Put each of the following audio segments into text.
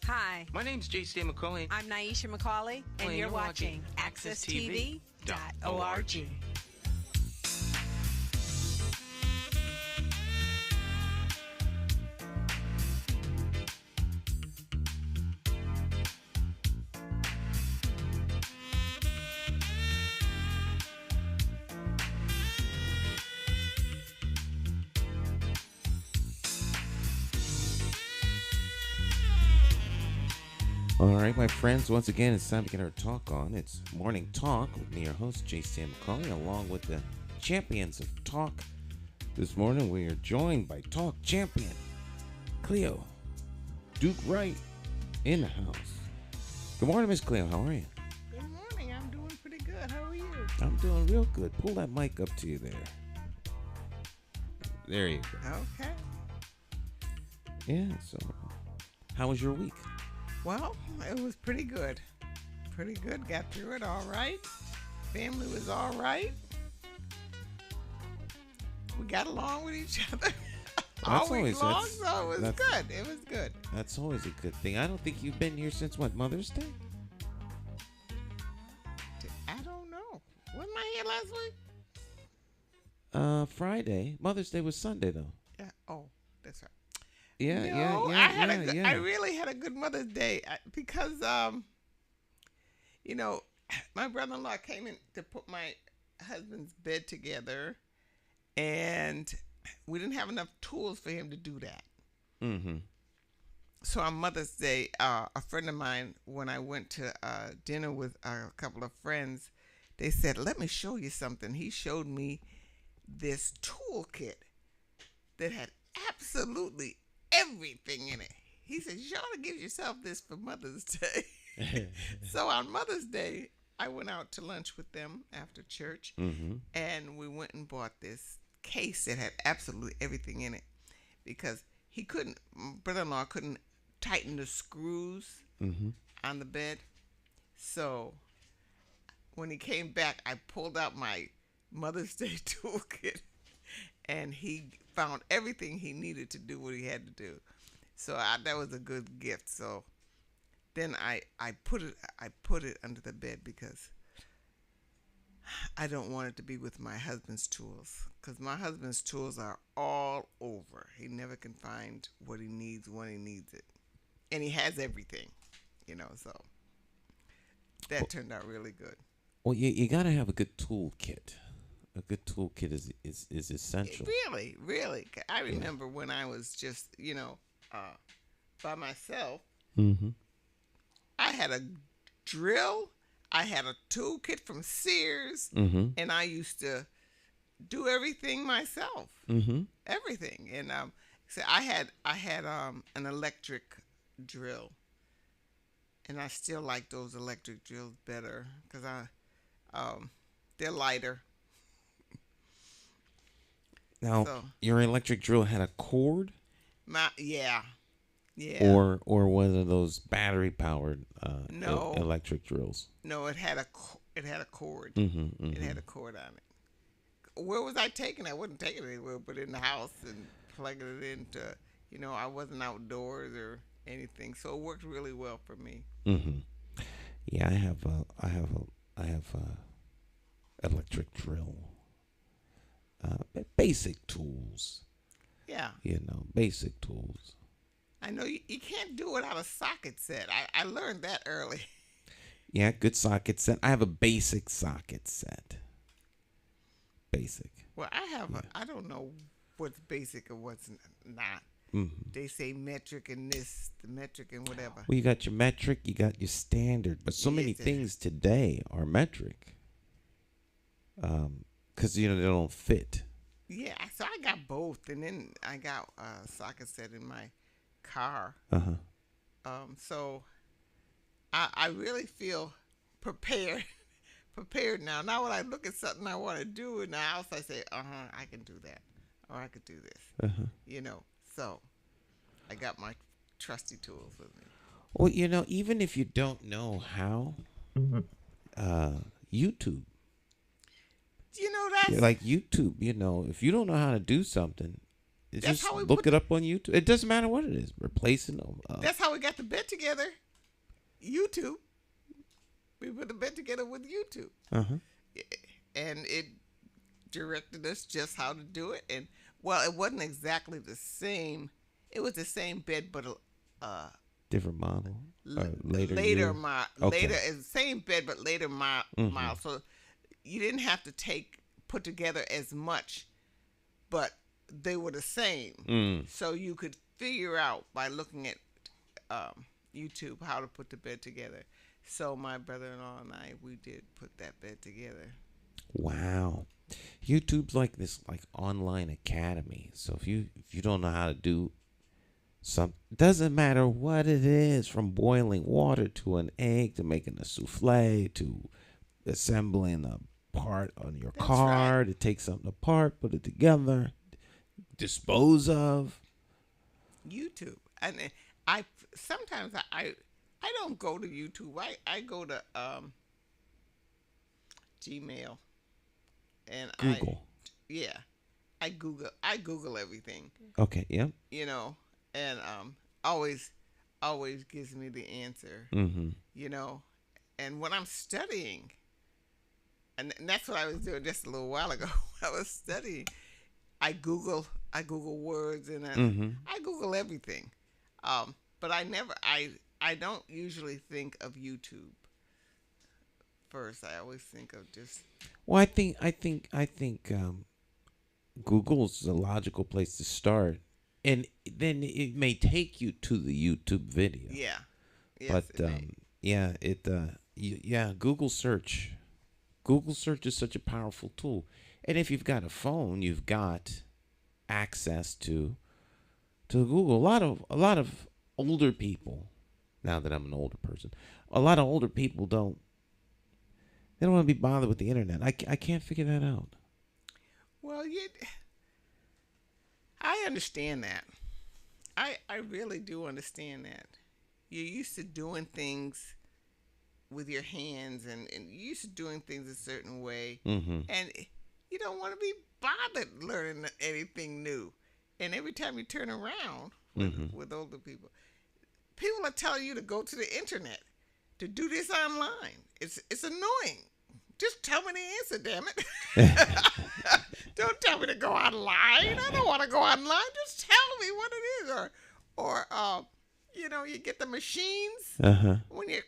Hi, My name's J.C. McCauley. I'm Naisha McCauley, and you're watching AccessTV.org. All right, my friends, once again, it's time to get our talk on. It's Morning Talk with me, your host, J.C. McCauley, along with the champions of talk. This morning, we are joined by talk champion Cleo Duke-Wright in the house. Good morning, Miss Cleo. How are you? Good morning. I'm doing pretty good. How are you? I'm doing real good. Pull that mic up to you there. There you go. Okay. Yeah, so how was your week? Well, it was pretty good. Pretty good. Got through it all right. Family was all right. We got along with each other all week long, so it was good. It was good. That's always a good thing. I don't think you've been here since, what, Mother's Day? I don't know. Wasn't I here last week? Friday. Mother's Day was Sunday, though. Yeah. Oh, that's right. Yeah. I really had a good Mother's Day because, my brother-in-law came in to put my husband's bed together, and we didn't have enough tools for him to do that. Mm-hmm. So on Mother's Day, a friend of mine, when I went to dinner with a couple of friends, they said, "Let me show you something." He showed me this toolkit that had absolutely everything in it. He said, "You ought to give yourself this for Mother's Day." So on Mother's Day, I went out to lunch with them after church, and we went and bought this case that had absolutely everything in it because brother-in-law couldn't tighten the screws on the bed. So when he came back, I pulled out my Mother's Day toolkit, and he found everything he needed to do what he had to do. So that was a good gift. So then I put it under the bed because I don't want it to be with my husband's tools, because my husband's tools are all over. He never can find what he needs when he needs it, and he has everything, So that turned out really good. Well, you got to have a good toolkit. A good toolkit is essential. Really, really. I remember when I was just, by myself, I had a drill, I had a toolkit from Sears, and I used to do everything myself. Everything. And so I had an electric drill, and I still like those electric drills better because they're lighter. Now, your electric drill had a cord? Yeah. Or was it those battery powered electric drills? No, it had a cord. It had a cord on it. Where was I taking it? I wasn't taking it anywhere but in the house and plugging it into, I wasn't outdoors or anything. So it worked really well for me. Yeah, I have electric drill. Basic tools. Yeah. Basic tools. I know you can't do it without a socket set. I learned that early. Yeah, good socket set. I have a basic socket set. Basic. Well, I don't know what's basic or what's not. They say metric and this, the metric and whatever. Well, you got your metric, you got your standard, but so many things today are metric. Because, they don't fit. Yeah, so I got both, and then I got a socket set in my car. So I really feel prepared now. Now when I look at something I want to do in the house, I say, I can do that, or I could do this. So I got my trusty tools with me. Well, even if you don't know how, YouTube. That's like YouTube. If you don't know how to do something, That's just how we look it up on YouTube. It doesn't matter what it is. Replacing them. That's how we got the bed together. YouTube. We put the bed together with YouTube. And it directed us just how to do it. And, well, it wasn't exactly the same. It was the same bed, but different model. Later model. Later, it's the same bed, but later model. So you didn't have to put together as much, but they were the same. So you could figure out by looking at YouTube how to put the bed together. So my brother-in-law and I, we did put that bed together. Wow. YouTube's like this online academy. So if you don't know how to do something, doesn't matter what it is, from boiling water to an egg to making a souffle to assembling a part on your car, to take something apart, put it together, dispose of. YouTube. And I sometimes I don't go to YouTube. I go to Gmail and Google. I Google everything. Okay, yeah. You know, and always gives me the answer. You know, and when I'm studying, and that's what I was doing just a little while ago. I was studying. I Google words and I Google everything. But I don't usually think of YouTube first. I always think of just. Well, I think Google's a logical place to start, and then it may take you to the YouTube video. Yeah. Yes, but Google search. Google search is such a powerful tool, and if you've got a phone, you've got access to Google. A lot of older people. Now that I'm an older person, a lot of older people don't want to be bothered with the internet. I can't figure that out. Well, I understand that. I really do understand that. You're used to doing things with your hands, and you're used to doing things a certain way, and you don't want to be bothered learning anything new. And every time you turn around with older people are telling you to go to the internet to do this online. It's annoying. Just tell me the answer, damn it. Don't tell me to go online. I don't want to go online. Just tell me what it is. Or you know, you get the machines when you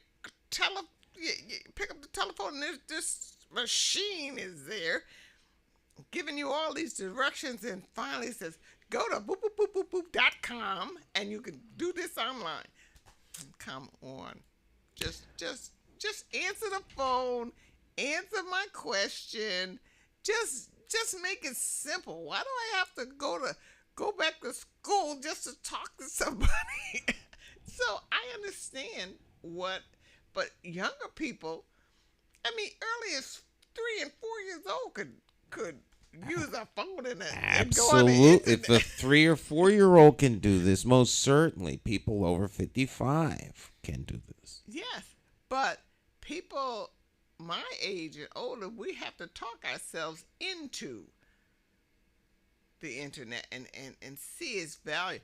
pick up the telephone and this machine is there giving you all these directions, and finally says, go to boop.com and you can do this online. Come on. Just answer the phone. Answer my question. Just make it simple. Why do I have to go back to school just to talk to somebody? So I understand but younger people, I mean, early as 3 and 4 years old could use a phone and go on the internet. If a 3 or 4 year old can do this, most certainly people over 55 can do this. Yes, but people my age and older, we have to talk ourselves into the internet and see its value.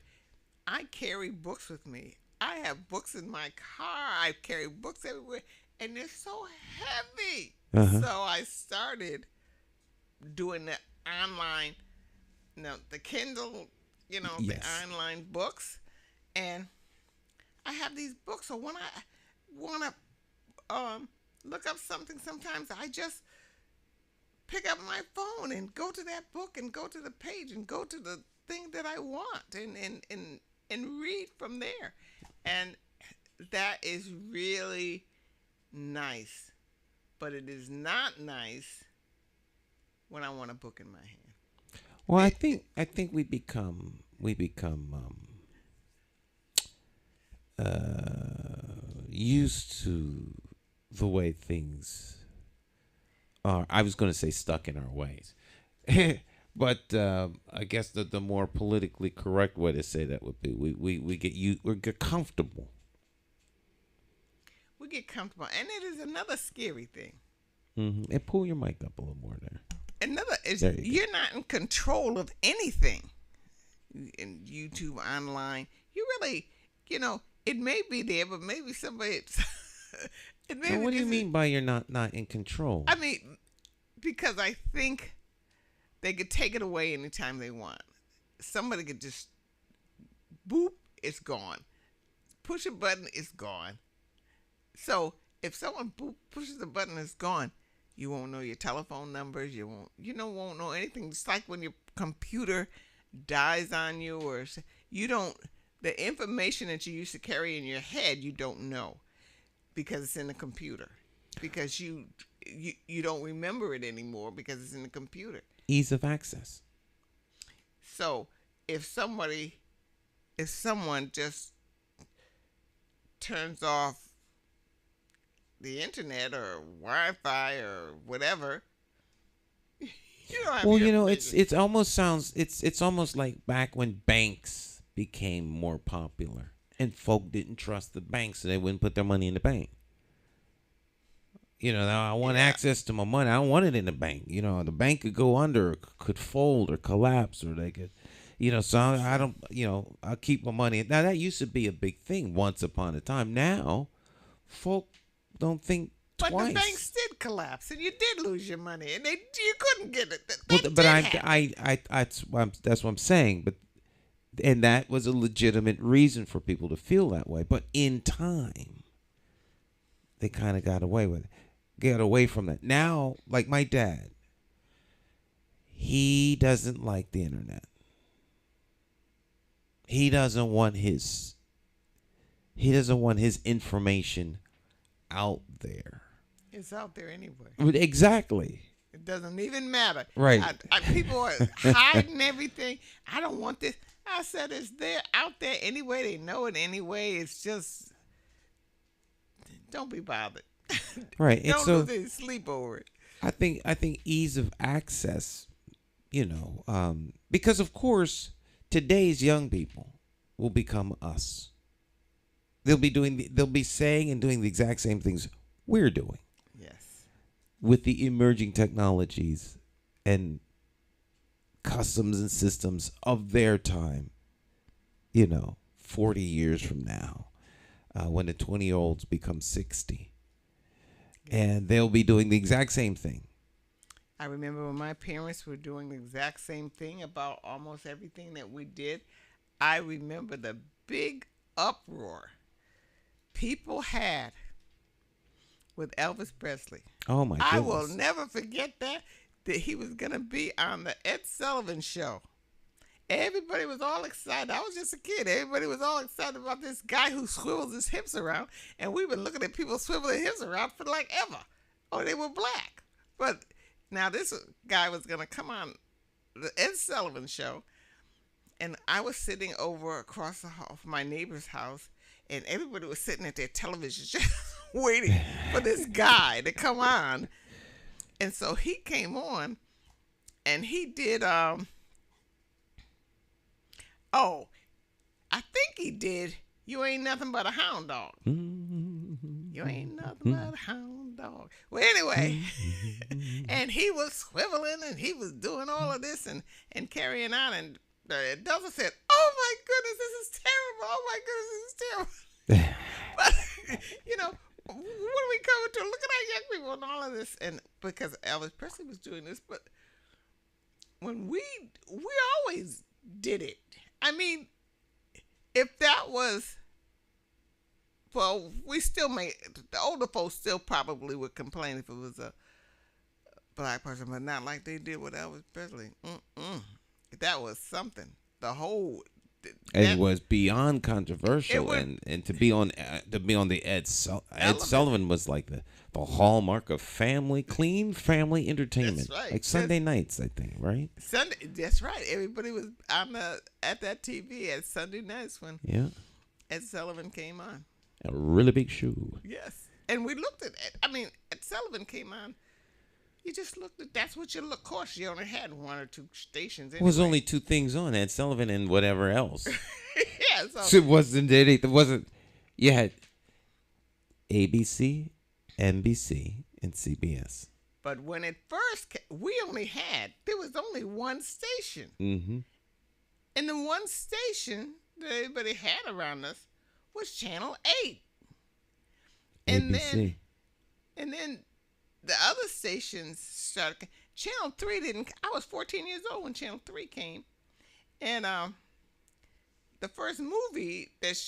I carry books with me. I have books in my car. I carry books everywhere, and they're so heavy. So I started doing the online, the Kindle, the online books, and I have these books. So when I want to look up something, sometimes I just pick up my phone and go to that book and go to the page and go to the thing that I want and read from there. And that is really nice. But it is not nice when I want a book in my hand. Well, I think we become used to the way things are. I was going to say stuck in our ways, but I guess the more politically correct way to say that would be we get comfortable. We get comfortable, and it is another scary thing. And pull your mic up a little more there. Another is you're not in control of anything. and YouTube online. You really, it may be there, but maybe somebody. Now, what do you mean by you're not in control? I mean, because I think they could take it away anytime they want. Somebody could just boop, it's gone. Push a button, it's gone. So if someone pushes the button, it's gone. You won't know your telephone numbers. You won't know anything. It's like when your computer dies on you, or the information that you used to carry in your head, you don't know because it's in the computer. Because you don't remember it anymore because it's in the computer. Ease of access. So if someone just turns off the internet or Wi-Fi or whatever, you don't have. Well, it's almost like back when banks became more popular and folk didn't trust the banks, so they wouldn't put their money in the bank. Now I want access to my money. I don't want it in the bank. The bank could go under, or could fold, or collapse, or they could, So I don't, I'll keep my money. Now that used to be a big thing once upon a time. Now, folk don't think twice. But the banks did collapse, and you did lose your money, and you couldn't get it. That's what I'm saying. And that was a legitimate reason for people to feel that way. But in time, they kind of got away with it. Get away from that. Now, like my dad, he doesn't like the internet. He doesn't want his information out there. It's out there anyway. Exactly. It doesn't even matter. Right. People are hiding everything. I don't want this. I said it's there, out there anyway. They know it anyway. It's just, don't be bothered. Right. Don't lose any sleep over it. I think ease of access, because of course today's young people will become us. They'll be saying and doing the exact same things we're doing. Yes. With the emerging technologies and customs and systems of their time, 40 years from now, when the 20-year-olds become 60. And they'll be doing the exact same thing. I remember when my parents were doing the exact same thing about almost everything that we did. I remember the big uproar people had with Elvis Presley. Oh, my goodness. I will never forget that he was going to be on the Ed Sullivan Show. Everybody was all excited. I was just a kid. Everybody was all excited about this guy who swivels his hips around. And we've been looking at people swivel their hips around for like ever. Oh, they were black. But now this guy was going to come on the Ed Sullivan Show. And I was sitting over across the hall from my neighbor's house. And everybody was sitting at their television just waiting for this guy to come on. And so he came on. And he did... I think he did. You ain't nothing but a hound dog. You ain't nothing but a hound dog. Well, anyway, and he was swiveling and he was doing all of this and carrying on. And Delta said, "Oh my goodness, this is terrible. Oh my goodness, this is terrible." But what are we coming to? Look at our young people and all of this. And because Elvis Presley was doing this, but when we always did it. I mean, if that was, well, we still the older folks still probably would complain if it was a black person, but not like they did with Elvis Presley. That was something. It was beyond controversial, and to be on the Ed Sullivan was like the hallmark of clean family entertainment. That's right. Like Sunday nights, I think, right? Sunday. That's right. Everybody was at that TV at Sunday nights when Ed Sullivan came on. A really big shoe. Yes, and we looked at it. I mean, Ed Sullivan came on. You just looked at. That's what you look. Of course, you only had one or two stations. Anyway. It was only two things on: Ed Sullivan and whatever else. Yeah, so it wasn't anything. It wasn't. You had ABC, NBC, and CBS. But when it first came, there was only one station. Mm-hmm. And the one station that everybody had around us was Channel 8. And ABC. then the other stations started. Channel 3 didn't. I was 14 years old when Channel 3 came. And the first movie that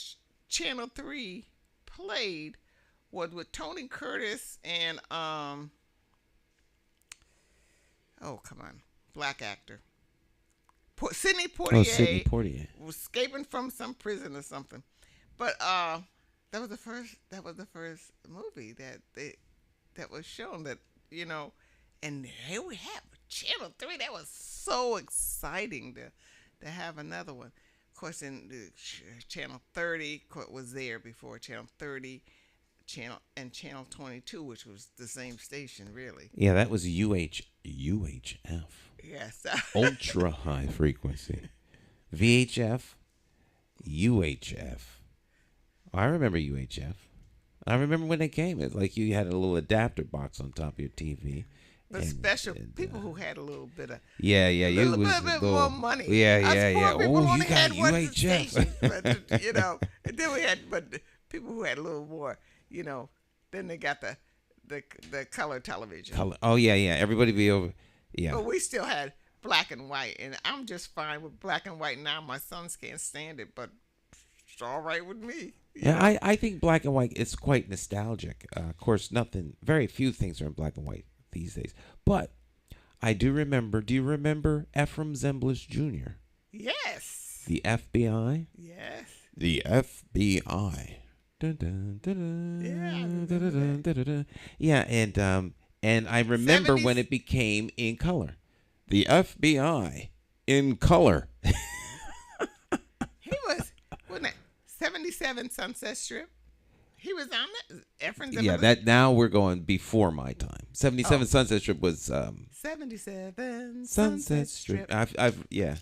Channel 3 played was with Tony Curtis and oh, come on, black actor Sidney Poitier. Oh, Sidney Poitier. Was escaping from some prison or something. But that was the first movie that was shown, that, and here we have Channel 3. That was so exciting to have another one. Of course, in Channel 30 was there before Channel 30, Channel 22, which was the same station, really. Yeah, that was UHF. Yes. Ultra high frequency. VHF, UHF. I remember UHF. I remember when they came. It's like you had a little adapter box on top of your TV. But special people who had a little bit of you little bit more money. Yeah. People Oh, only you got had one UHF. station, but and then we had people who had a little more, then they got the color television. Color. Oh yeah. Everybody be over. Yeah. But we still had black and white, and I'm just fine with black and white now. My sons can't stand it, but it's all right with me. Yeah, I think black and white is quite nostalgic. Of course, very few things are in black and white these days. But I do remember. Do you remember Ephraim Zimbalist Jr.? Yes. The FBI. Yes. The FBI. Dun, dun, dun, dun, yeah, and I remember 70s. when it became in color. The FBI in color. He was, wasn't it 77 Sunset Strip? He was on that. Ephraim Zimbalist. Yeah, that now we're going before my time. 77 Sunset Strip was 77 Sunset Strip. I've yeah.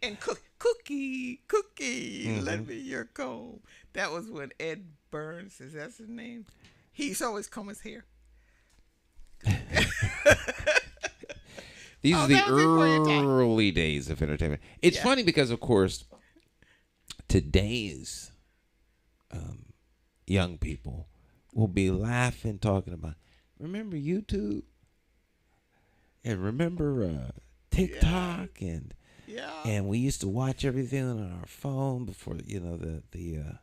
And cookie, Mm-hmm. lend me your comb. That was when Ed Burns, is that his name? He used to always comb his hair. These are the that was before your time. early days of entertainment. It's funny because, of course, today's young people will be laughing, talking about, remember YouTube? And remember TikTok? And we used to watch everything on our phone before, the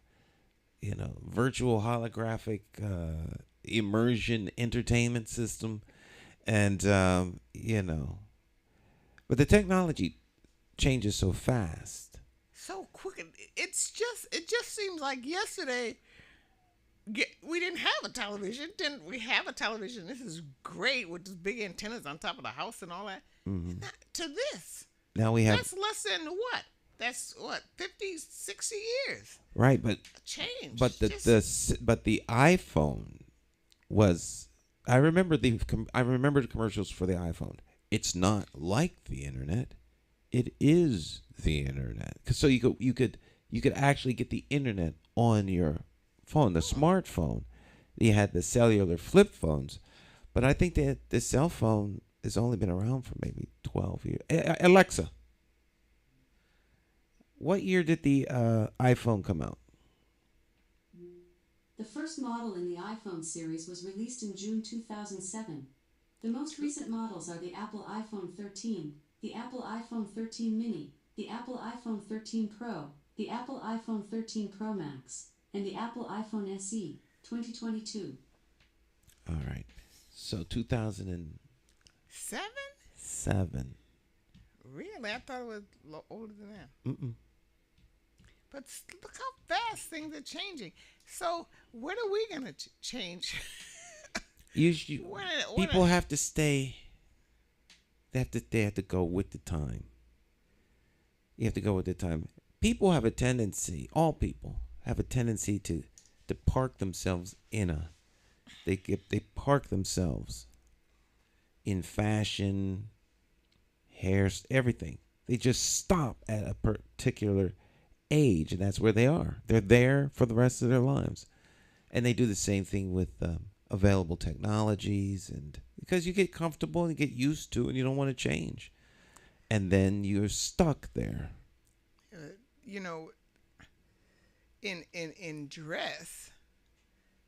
virtual holographic immersion entertainment system. And, but the technology changes so fast. So quick. It just seems like yesterday we didn't have a television. Didn't we have a television? This is great with these big antennas on top of the house and all that. Mm-hmm. To this. Now we have. That's less than what? That's what, 50, 60 years. Right, but change. But the iPhone was. I remember the commercials for the iPhone. It's not like the internet. It is the internet. So you could actually get the internet on your phone, the smartphone. You had the cellular flip phones, but I think that the cell phone has only been around for maybe 12 years. Alexa, what year did the iPhone come out? The first model in the iPhone series was released in June 2007. The most recent models are the Apple iPhone 13, the Apple iPhone 13 mini, the Apple iPhone 13 Pro, the Apple iPhone 13 Pro Max, and the Apple iPhone SE 2022. All right. So 2007? 7. Really? I thought it was older than that. Mm-mm. But look how fast things are changing. So when are we going to change? People have to stay. They have to go with the time. You have to go with the time. People have a tendency. All people have a tendency to park themselves They park themselves in fashion, hair, everything. They just stop at a particular age, and that's where they are. They're there for the rest of their lives, and they do the same thing with available technologies, and because you get comfortable and you get used to it, and you don't want to change. and then you're stuck there. You know, in dress,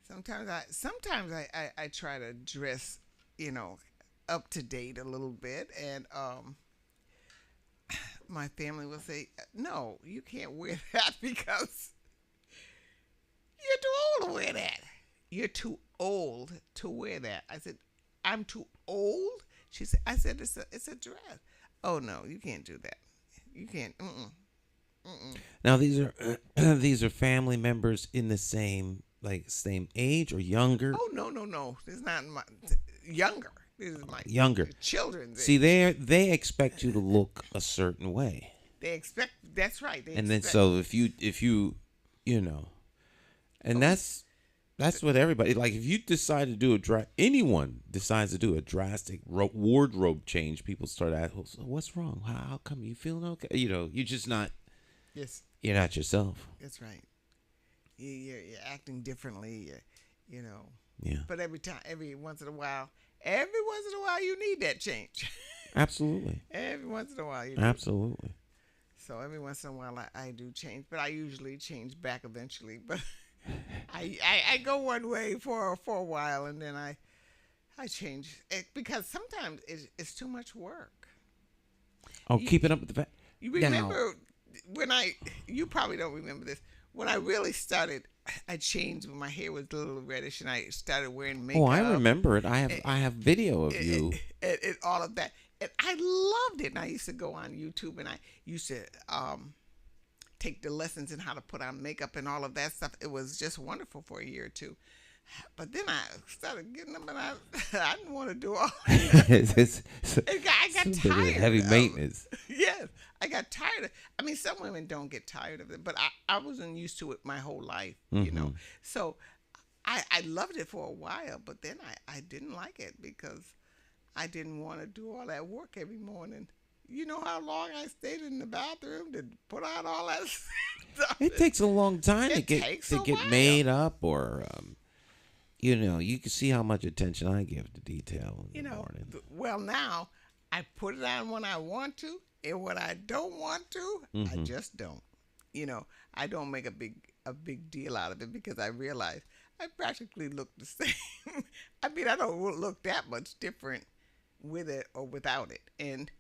sometimes I try to dress, you know, up to date a little bit, and my family will say, "No, you can't wear that because you're too old to wear that. You're too old to wear that." I said, "I'm too old?" I said, it's a dress." "Oh no, you can't do that. You can't." Now these are these are family members in the same age or younger. Oh no. It's not younger. This is my Younger children's See, age. they expect you to look a certain way, They expect. That's right. and then so if you you know, and that's what everybody like. If you decide to do anyone decides to do a drastic wardrobe change, people start asking, "So what's wrong? How come you feeling okay?" You know, you're just not. Yes, You're not yourself. that's right. You're acting differently. You know. Yeah. But every once in a while, you need that change. Absolutely. Every once in a while, you do. Absolutely. So every once in a while, I do change, but I usually change back eventually. But I go one way for a while, and then I change because sometimes it's too much work. Oh, keeping up with the You remember when you probably don't remember this. When I really started, I changed when my hair was a little reddish and I started wearing makeup. Oh, I remember it. I have video of you. And all of that. And I loved it. And I used to go on YouTube and I used to take the lessons in how to put on makeup and all of that stuff. It was just wonderful for a year or two. But then I started getting them and I didn't want to do all that. I got tired. Heavy maintenance. Yes, I got tired of. I mean, some women don't get tired of it, but I wasn't used to it my whole life, you know. So I loved it for a while, but then I didn't like it because I didn't want to do all that work every morning. You know how long I stayed in the bathroom to put on all that stuff? It takes a long time to get made up, or you know, you can see how much attention I give to detail in the morning. Well, now I put it on when I want to, and when I don't want to, I just don't. You know, I don't make a big deal out of it because I realize I practically look the same. I mean, I don't look that much different with it or without it. And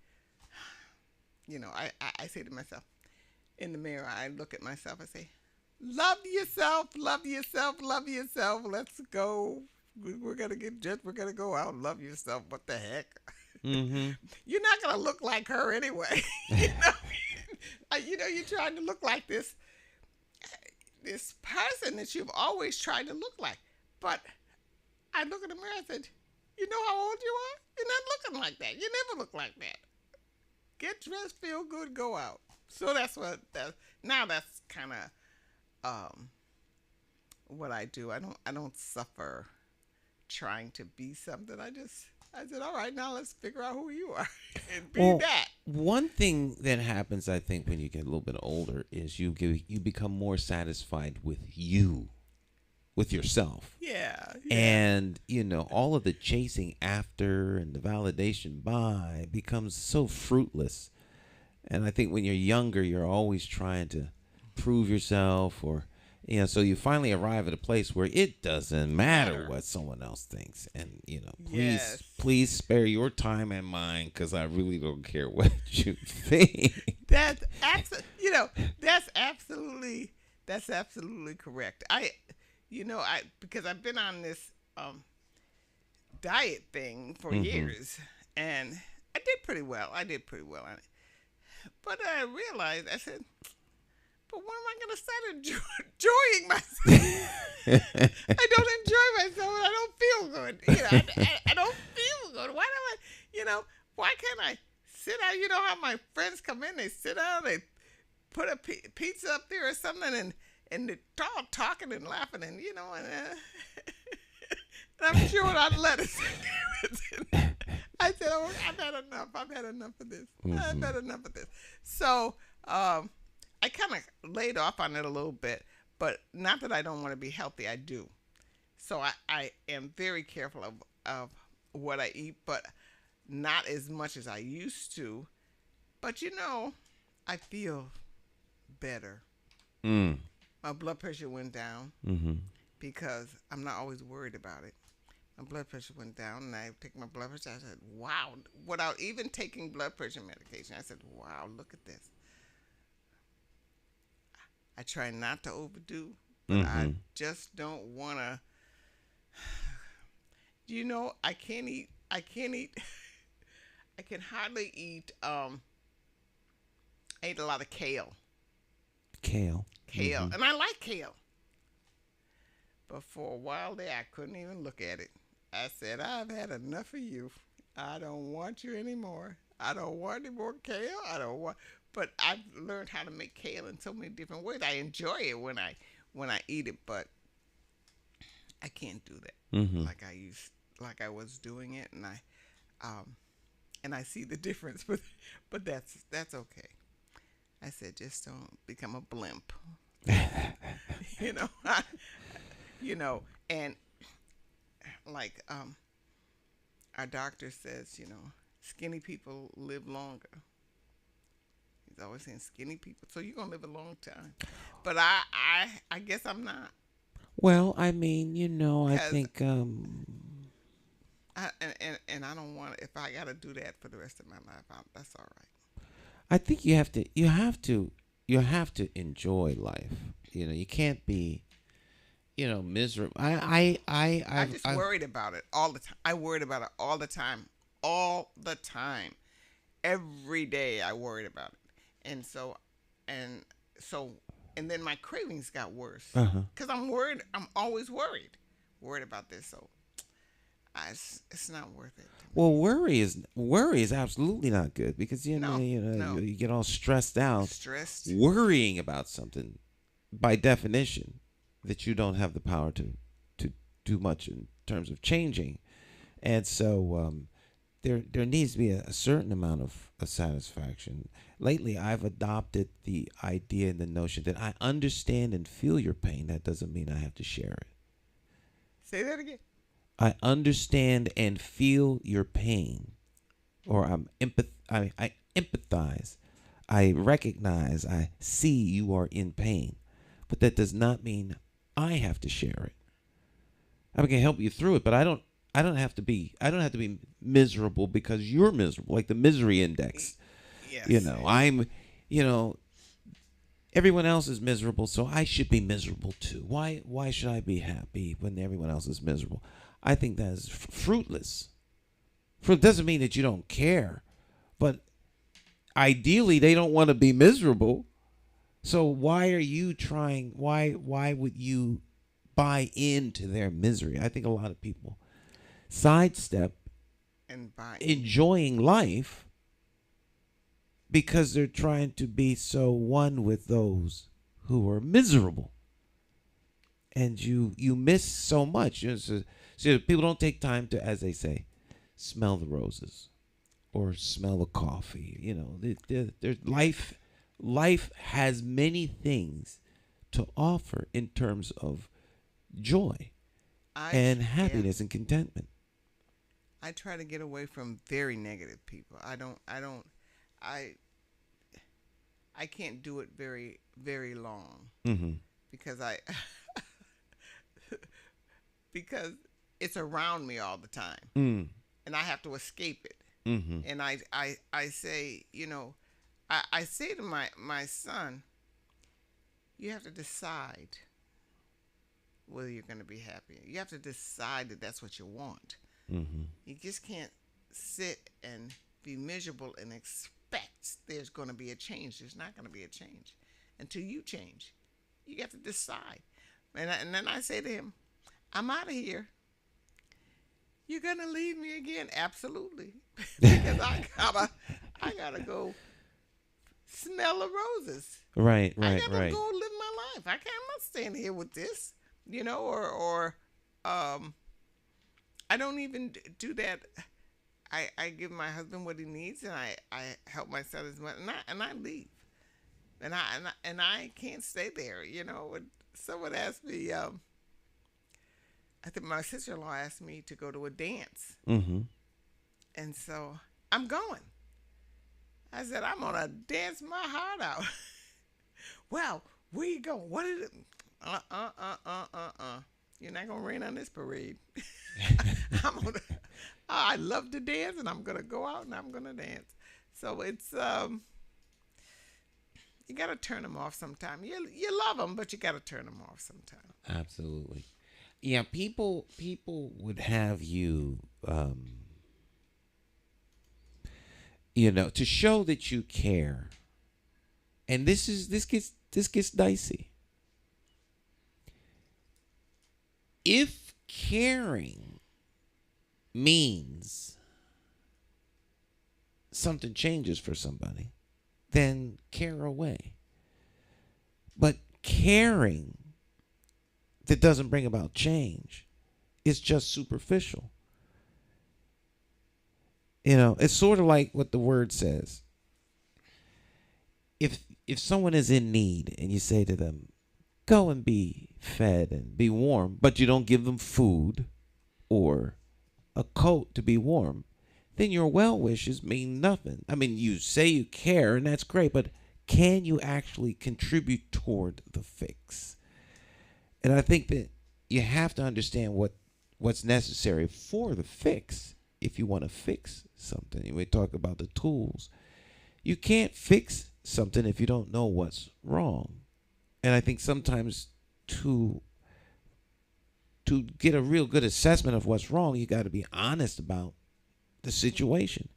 you know, I say to myself in the mirror, I look at myself, I say, "Love yourself, love yourself, love yourself. Let's go. We're gonna go out and love yourself. What the heck?" You're not gonna look like her anyway. You're trying to look like this person that you've always tried to look like. But I look in the mirror and said, "You know how old you are? You're not looking like that. You never look like that. Get dressed, feel good, go out." So that's kind of what I do. I don't suffer trying to be something. I said, "All right, now let's figure out who you are and be that." One thing that happens, I think, when you get a little bit older is you become more satisfied with yourself. Yeah. And, you know, all of the chasing after and the validation by becomes so fruitless. And I think when you're younger, you're always trying to prove yourself, or, you know, so you finally arrive at a place where it doesn't matter what someone else thinks. And, you know, please spare your time and mine, because I really don't care what you think. That's absolutely correct. Because I've been on this diet thing for years, and I did pretty well. on it. But I realized, I said, "But when am I going to start enjoying myself?" I don't enjoy myself, and I don't feel good. I don't feel good. Why do I, why can't I sit down? You know how my friends come in, they sit down, they put a pizza up there or something, and they're all talking and laughing, and, and I'm chewing on lettuce. I said, "Oh, I've had enough. I've had enough of this. I've had enough of this." So I kind of laid off on it a little bit, but not that I don't want to be healthy. I do. So I am very careful of what I eat, but not as much as I used to. But I feel better. Mm. My blood pressure went down Mm-hmm. because I'm not always worried about it. My blood pressure went down, and I picked my blood pressure. I said, wow, without even taking blood pressure medication, I said, wow, look at this. I try not to overdo, but I just don't want to. I can't eat. I can't eat. I can hardly eat. I ate a lot of kale. Kale. Kale. And I like kale. But for a while there, I couldn't even look at it. I said, I've had enough of you. I don't want you anymore. I don't want any more kale. I don't want. But I've learned how to make kale in so many different ways. I enjoy it when I eat it, but I can't do that like I was doing it, and I see the difference. But that's okay. I said, just don't become a blimp. you know, and like our doctor says, skinny people live longer. He's always saying skinny people, so you're gonna live a long time. But I guess I'm not. Well, I mean, I think And I don't want, if I gotta do that for the rest of my life, that's all right. I think you have to enjoy life. You can't be, miserable. I'm just worried about it all the time. I worried about it all the time. All the time. Every day I worried about it. And then my cravings got worse. Because I'm worried. I'm always worried. Worried about this. So it's not worth it. Well, worry is absolutely not good because No. you get all stressed out. Stressed. Worrying about something, by definition, that you don't have the power to do much in terms of changing, and so there needs to be a certain amount of satisfaction. Lately, I've adopted the idea and the notion that I understand and feel your pain. That doesn't mean I have to share it. Say that again. I understand and feel your pain, or I empathize, I recognize, I see you are in pain, but that does not mean I have to share it. I can help you through it, but I don't have to be miserable because you're miserable, like the misery index. Yes. Everyone else is miserable, so I should be miserable too. Why should I be happy when everyone else is miserable? I think that is fruitless. It doesn't mean that you don't care, but ideally they don't want to be miserable. So why are you trying? Why would you buy into their misery? I think a lot of people sidestep And enjoying life because they're trying to be so one with those who are miserable. And you miss so much. See, people don't take time to, as they say, smell the roses or smell the coffee. There's life has many things to offer in terms of joy and happiness and contentment. I try to get away from very negative people. I can't do it very, very long because because it's around me all the time, and I have to escape it. And I say, I say to my son, you have to decide whether you're going to be happy. You have to decide that that's what you want. You just can't sit and be miserable and expect there's going to be a change. There's not going to be a change until you change. You have to decide. And then I say to him, I'm out of here. You're going to leave me again? Absolutely. Because I gotta go smell the roses. Right. I gotta go live my life. I'm not staying here with this, or I don't even do that. I give my husband what he needs, and I help my son as much, and I leave, and I can't stay there. Someone asked me. I think my sister-in-law asked me to go to a dance, and so I'm going. I said, I'm going to dance my heart out. Well, where you going? What is it? You're not going to rain on this parade. I love to dance, and I'm going to go out and I'm going to dance. So it's, you got to turn them off sometime. You love them, but you got to turn them off sometime. Absolutely. Yeah, people would have you, to show that you care. And this gets dicey. If caring means something changes for somebody, then care away. But caring that doesn't bring about change is just superficial. It's sort of like what the word says. If someone is in need and you say to them, go and be fed and be warm, but you don't give them food or a coat to be warm, then your well wishes mean nothing. I mean, you say you care, and that's great, but can you actually contribute toward the fix? And I think that you have to understand what's necessary for the fix if you want to fix something. We talk about the tools. You can't fix something if you don't know what's wrong. And I think sometimes to get a real good assessment of what's wrong, you got to be honest about the situation.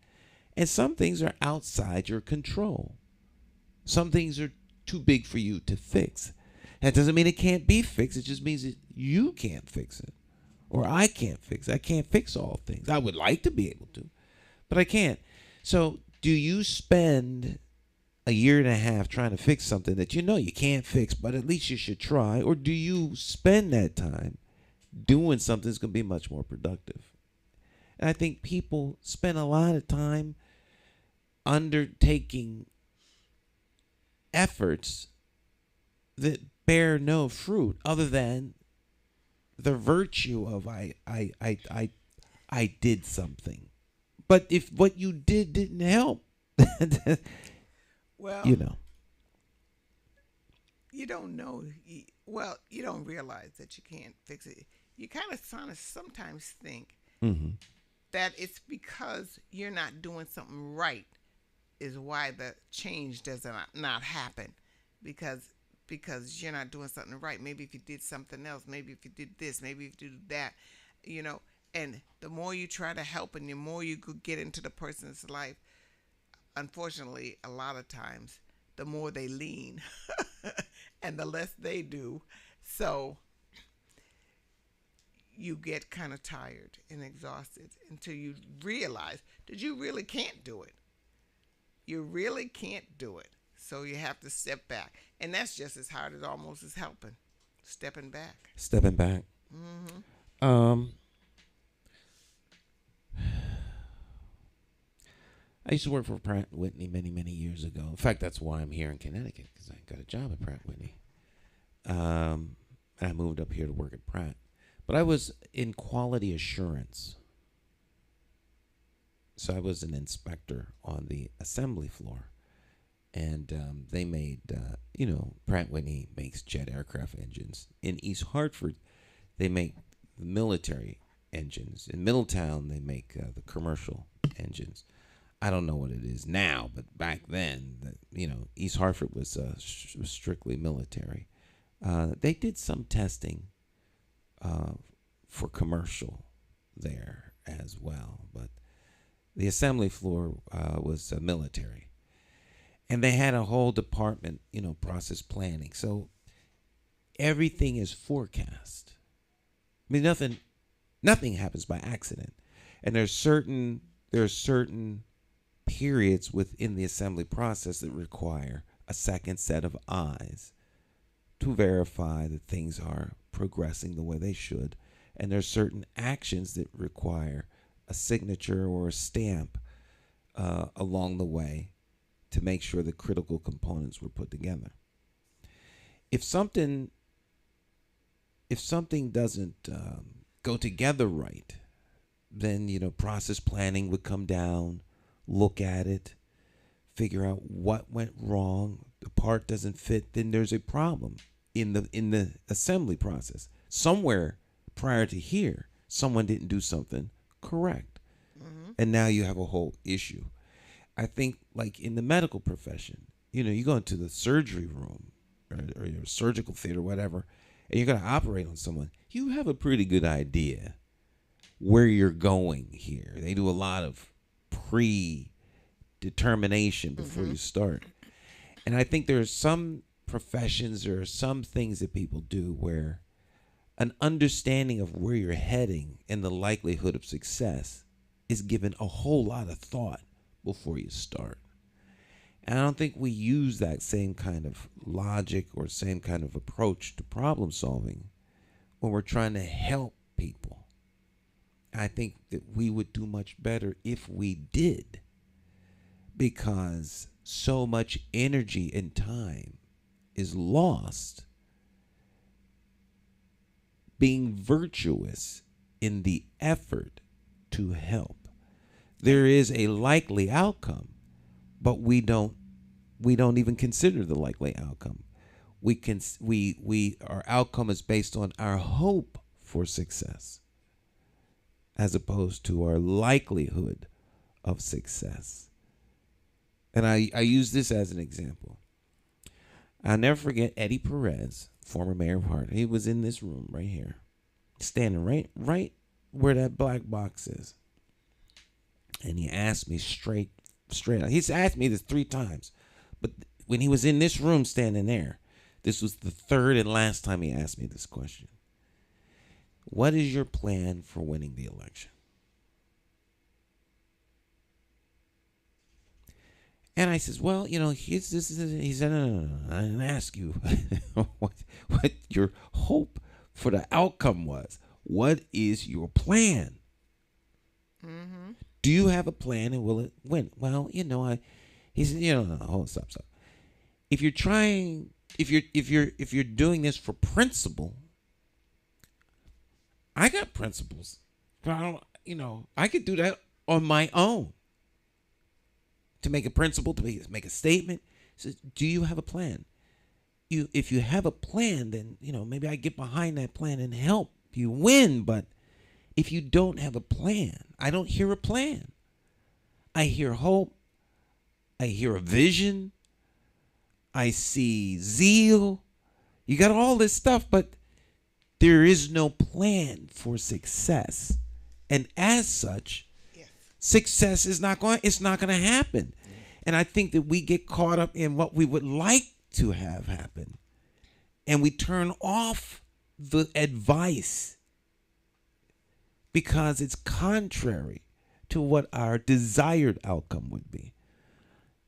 And some things are outside your control. Some things are too big for you to fix. That doesn't mean it can't be fixed. It just means that you can't fix it. Or I can't fix it. I can't fix all things. I would like to be able to, but I can't. So do you spend a year and a half trying to fix something that you can't fix, but at least you should try? Or do you spend that time doing something that's going to be much more productive? And I think people spend a lot of time undertaking efforts that bear no fruit other than the virtue of I did something. But if what you didn't help, well, you don't know. Well, you don't realize that you can't fix it. You kind of sometimes think that it's because you're not doing something right is why the change does not happen, because you're not doing something right. Maybe if you did something else, maybe if you did this, maybe if you did that, and the more you try to help and the more you could get into the person's life, unfortunately, a lot of times, the more they lean and the less they do. So you get kind of tired and exhausted until you realize that you really can't do it. You really can't do it. So you have to step back. And that's just as hard as almost as helping. Stepping back. Stepping back. I used to work for Pratt & Whitney many, many years ago. In fact, that's why I'm here in Connecticut, because I got a job at Pratt & Whitney. And I moved up here to work at Pratt. But I was in quality assurance. So I was an inspector on the assembly floor. And they made, Pratt & Whitney makes jet aircraft engines. In East Hartford, they make the military engines. In Middletown, they make the commercial engines. I don't know what it is now, but back then, East Hartford was strictly military. They did some testing for commercial there as well, but the assembly floor was military. And they had a whole department, process planning. So everything is forecast. I mean, nothing happens by accident. And there are certain periods within the assembly process that require a second set of eyes to verify that things are progressing the way they should. And there are certain actions that require a signature or a stamp along the way to make sure the critical components were put together. If something doesn't go together right, then process planning would come down, look at it, figure out what went wrong. The part doesn't fit, then there's a problem in the assembly process. Somewhere prior to here, someone didn't do something correct. And now you have a whole issue. I think like in the medical profession, you go into the surgery room or your surgical theater, whatever, and you're going to operate on someone. You have a pretty good idea where you're going here. They do a lot of predetermination before you start. And I think there are some professions or some things that people do where an understanding of where you're heading and the likelihood of success is given a whole lot of thought before you start. And I don't think we use that same kind of logic or same kind of approach to problem solving when we're trying to help people. I think that we would do much better if we did, because so much energy and time is lost being virtuous in the effort to help. There is a likely outcome, but we don't even consider the likely outcome. Our outcome is based on our hope for success as opposed to our likelihood of success. And I use this as an example. I'll never forget Eddie Perez, former mayor of Hart. He was in this room right here, standing right where that black box is. And he asked me straight out. He's asked me this 3 times. But when he was in this room standing there, this was the 3rd and last time he asked me this question. What is your plan for winning the election? And I says, well, he said, no, I didn't ask you what your hope for the outcome was. What is your plan? Mm-hmm. Do you have a plan and will it win? Well, he said, no, hold on, stop. If you're doing this for principle, I got principles. But I could do that on my own. To make a principle, to make a statement. So, do you have a plan? If you have a plan, then, maybe I get behind that plan and help you win. But if you don't have a plan, I don't hear a plan. I hear hope. I hear a vision. I see zeal. You got all this stuff, but there is no plan for success. And as such, success is not going to happen. And I think that we get caught up in what we would like to have happen. And we turn off the advice because it's contrary to what our desired outcome would be.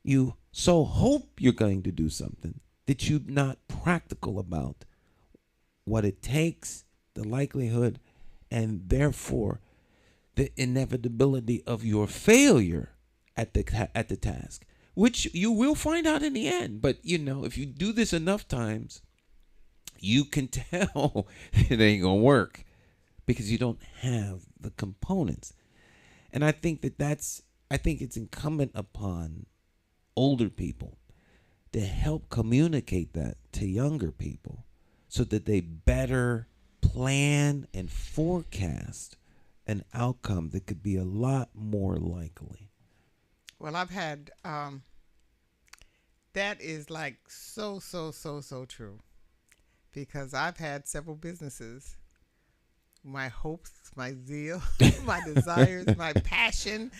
You so hope you're going to do something that you're not practical about what it takes, the likelihood, and therefore the inevitability of your failure at the task, which you will find out in the end. But if you do this enough times, you can tell it ain't gonna work because you don't have the components. And I think it's incumbent upon older people to help communicate that to younger people so that they better plan and forecast an outcome that could be a lot more likely. Well, I've had, that is like so true, because I've had several businesses. My hopes, my zeal, my desires, my passion.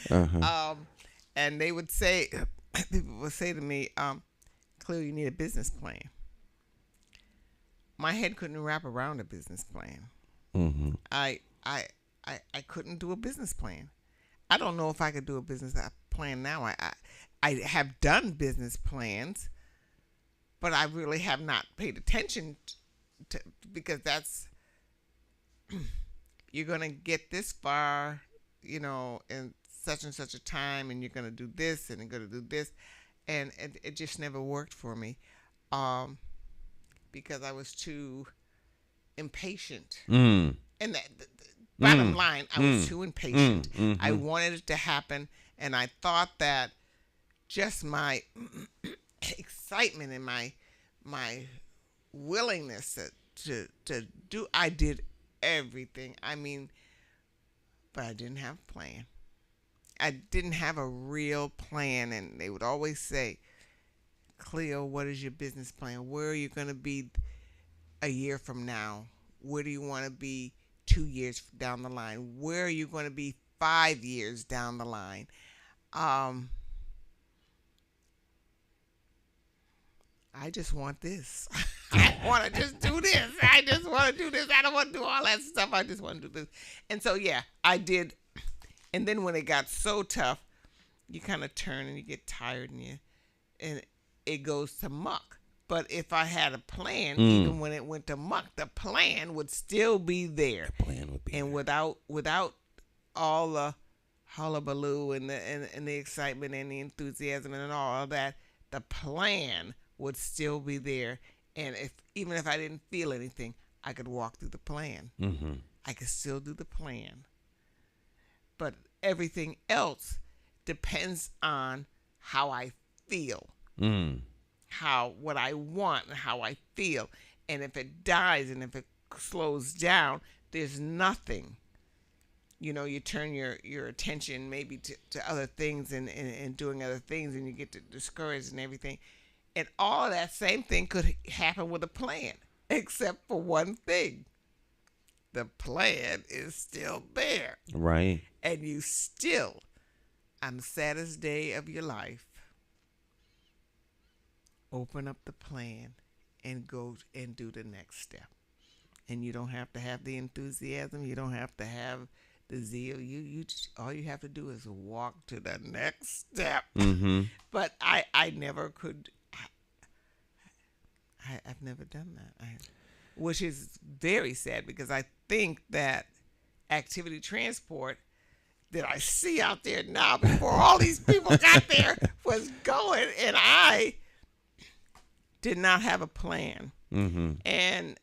And they would say, people would say to me, Cleo, you need a business plan. My head couldn't wrap around a business plan. Mm-hmm. I couldn't do a business plan. I don't know if I could do a business plan now. I have done business plans, but I really have not paid attention to, because that's, you're going to get this far, in such and such a time, and you're going to do this, and you're going to do this. And it just never worked for me, because I was too impatient. And that, bottom line, I was too impatient. I wanted it to happen, and I thought that just my excitement and my willingness to do. I did everything. I mean, but I didn't have a plan. I didn't have a real plan, and they would always say, Cleo, what is your business plan? Where are you going to be a year from now? Where do you want to be 2 years down the line? Where are you going to be 5 years down the line? I just want this. I want to just do this. I just want to do this. I don't want to do all that stuff. I just want to do this. And so, yeah, I did. And then when it got so tough, you kind of turn and you get tired and it goes to muck. But if I had a plan, even when it went to muck, the plan would still be there. The plan would be and there. without all the hullabaloo and the excitement and the enthusiasm and all of that, the plan would still be there. And even if I didn't feel anything, I could walk through the plan. Mm-hmm. I could still do the plan. But everything else depends on how I feel, what I want and how I feel. And if it dies and if it slows down, there's nothing. You turn your attention maybe to other things and doing other things, and you get discouraged and everything. And all of that same thing could happen with a plan, except for one thing. The plan is still there. Right. And you still, on the saddest day of your life, open up the plan and go and do the next step. And you don't have to have the enthusiasm. You don't have to have the zeal. You just, all you have to do is walk to the next step. Mm-hmm. But I never could. I've never done that. Which is very sad, because I think that activity transport that I see out there now, before all these people got there, was going, and I did not have a plan. Mm-hmm. And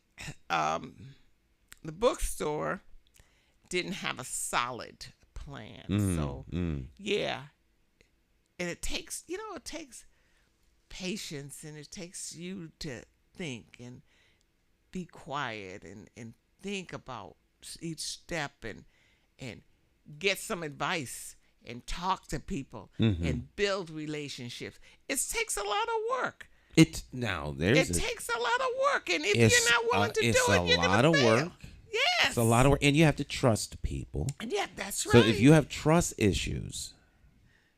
the bookstore didn't have a solid plan. So, yeah. And it takes patience, and it takes you to think and be quiet and think about each step and get some advice and talk to people and build relationships. It takes a lot of work. It takes a lot of work, and if you're not willing to do it, you're going to fail. It's a lot of work. Yes. It's a lot of work, and you have to trust people. And yeah, that's right. So if you have trust issues,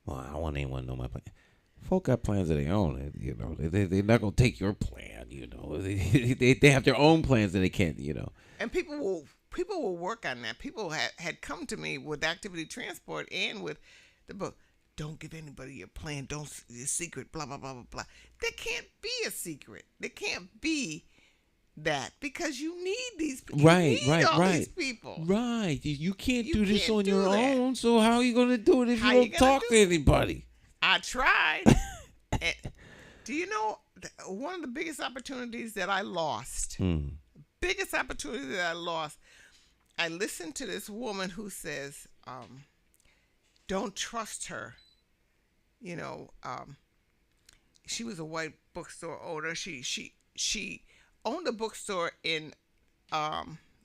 well, I don't want anyone to know my plan. Folk got plans of their own. They're not going to take your plan. They have their own plans that they can't. And people will work on that. People had come to me with activity transport and with the book. Don't give anybody your plan. It's a secret. Blah blah blah blah blah. There can't be a secret. There can't be that, because you need these people. Right. These people. Right. You can't do this can't on do your that. own. So how are you going to do it if you don't talk to anybody? I tried. And do you know one of the biggest opportunities that I lost? Biggest opportunity that I lost. I listened to this woman who says, "Don't trust her." She was a white bookstore owner. She owned a bookstore in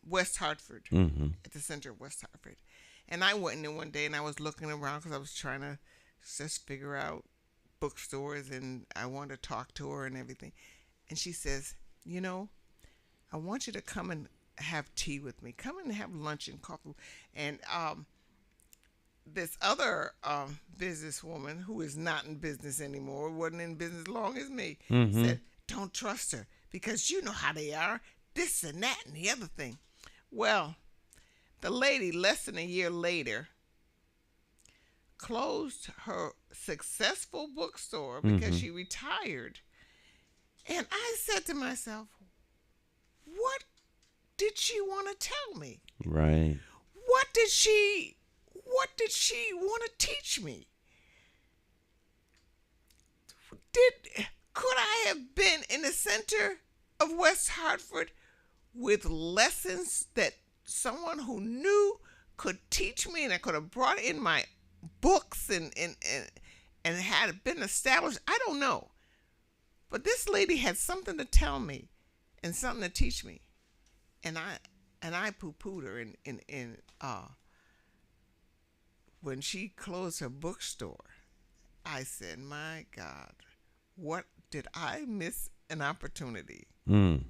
West Hartford, at the center of West Hartford. And I went in there one day, and I was looking around because I was trying to just figure out bookstores, and I wanted to talk to her and everything. And she says, I want you to come and have tea with me. Come and have lunch and coffee. And this other businesswoman, who is not in business anymore, wasn't in business long as me, said, don't trust her, because you know how they are, this and that and the other thing. Well, the lady, less than a year later, closed her successful bookstore because she retired. And I said to myself, what did she want to tell me? Right. What did she want to teach me? Could I have been in the center of West Hartford with lessons that someone who knew could teach me, and I could have brought in my books and and had been established. I don't know. But this lady had something to tell me and something to teach me. And I poo-pooed her in when she closed her bookstore. I said, my God, what did I miss an opportunity? Even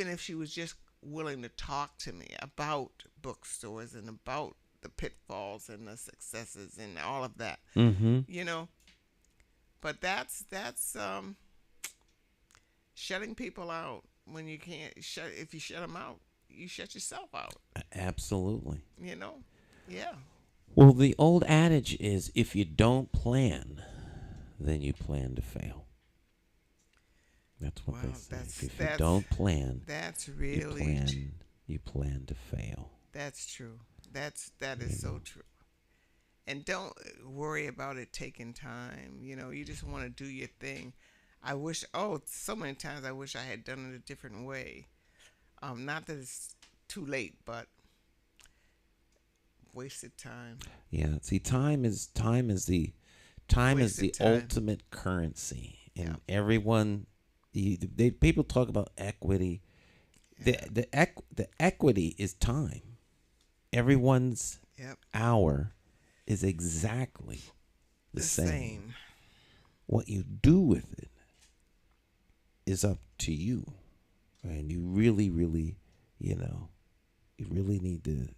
if she was just willing to talk to me about bookstores and about the pitfalls and the successes and all of that, you know. But that's shutting people out when you can't shut. If you shut them out, you shut yourself out. Absolutely. You know, yeah. Well, the old adage is, if you don't plan, then you plan to fail. That's what they say. If you don't plan, that's really you plan to fail. That's true. That is so true. And don't worry about it taking time. You know, you just want to do your thing. I wish, so many times I wish I had done it a different way. Not that it's too late, but wasted time. Yeah, see, time is the ultimate currency, and everyone, people talk about equity. Yeah. The equity is time. Everyone's hour is exactly the same. What you do with it is up to you, and you really, really, you really need to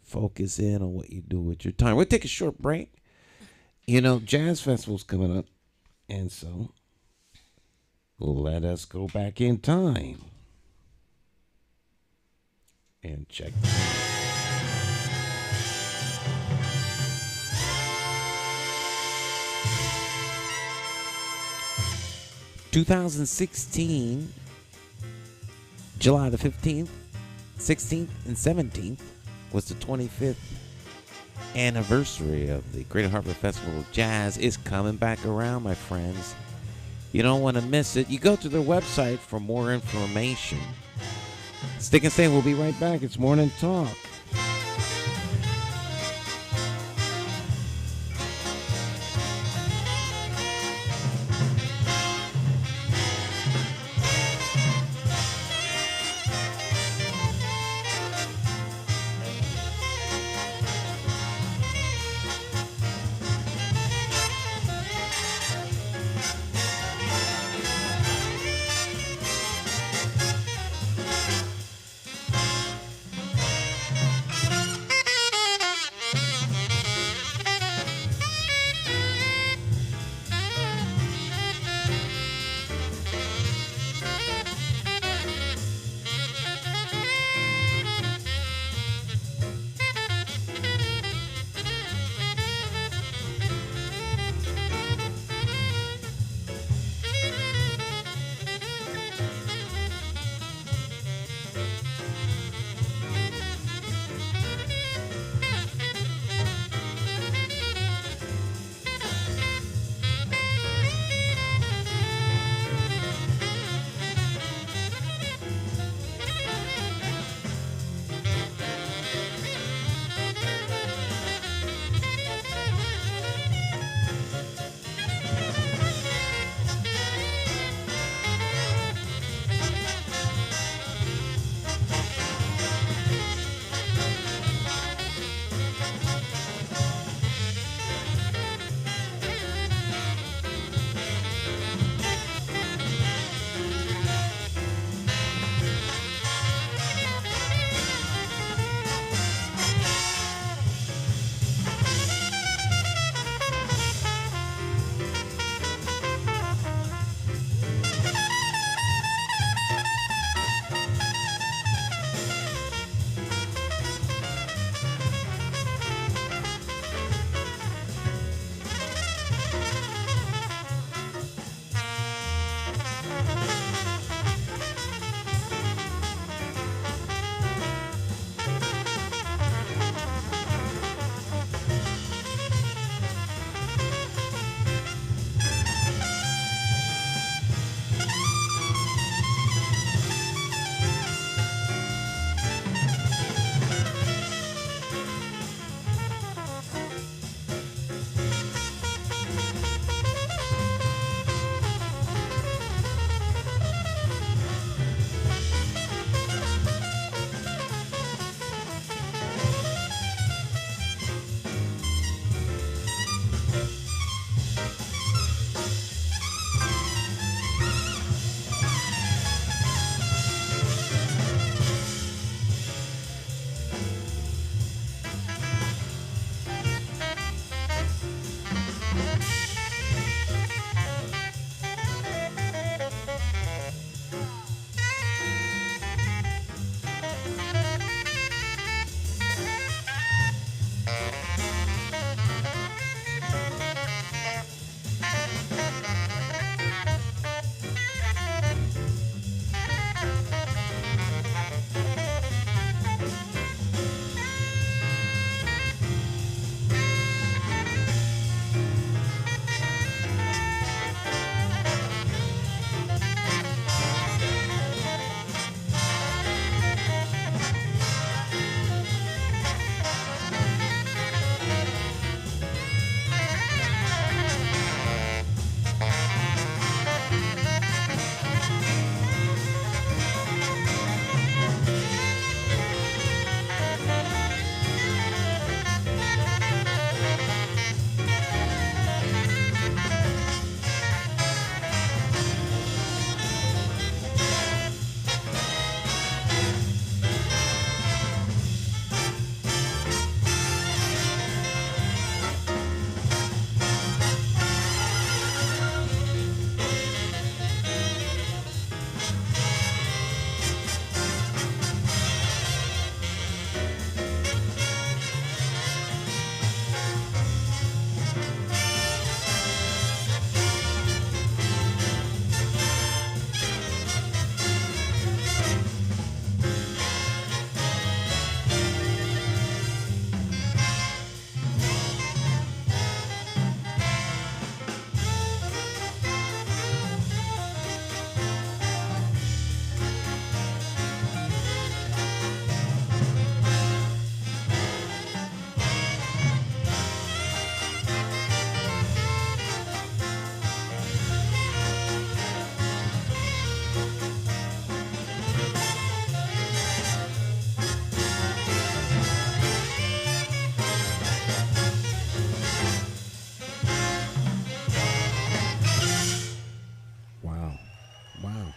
focus in on what you do with your time. We'll take a short break. Jazz Festival's coming up, and so let us go back in time and check this out. 2016, July the 15th, 16th, and 17th was the 25th anniversary of the Greater Hartford Festival of Jazz. Is coming back around, my friends. You don't want to miss it. You go to their website for more information. Stick and stay. We'll be right back. It's Morning Talk.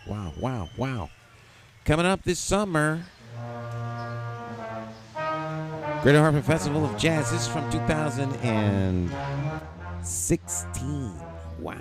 Wow. Coming up this summer, Greater Hartford Festival of Jazz. This is from 2016. Wow.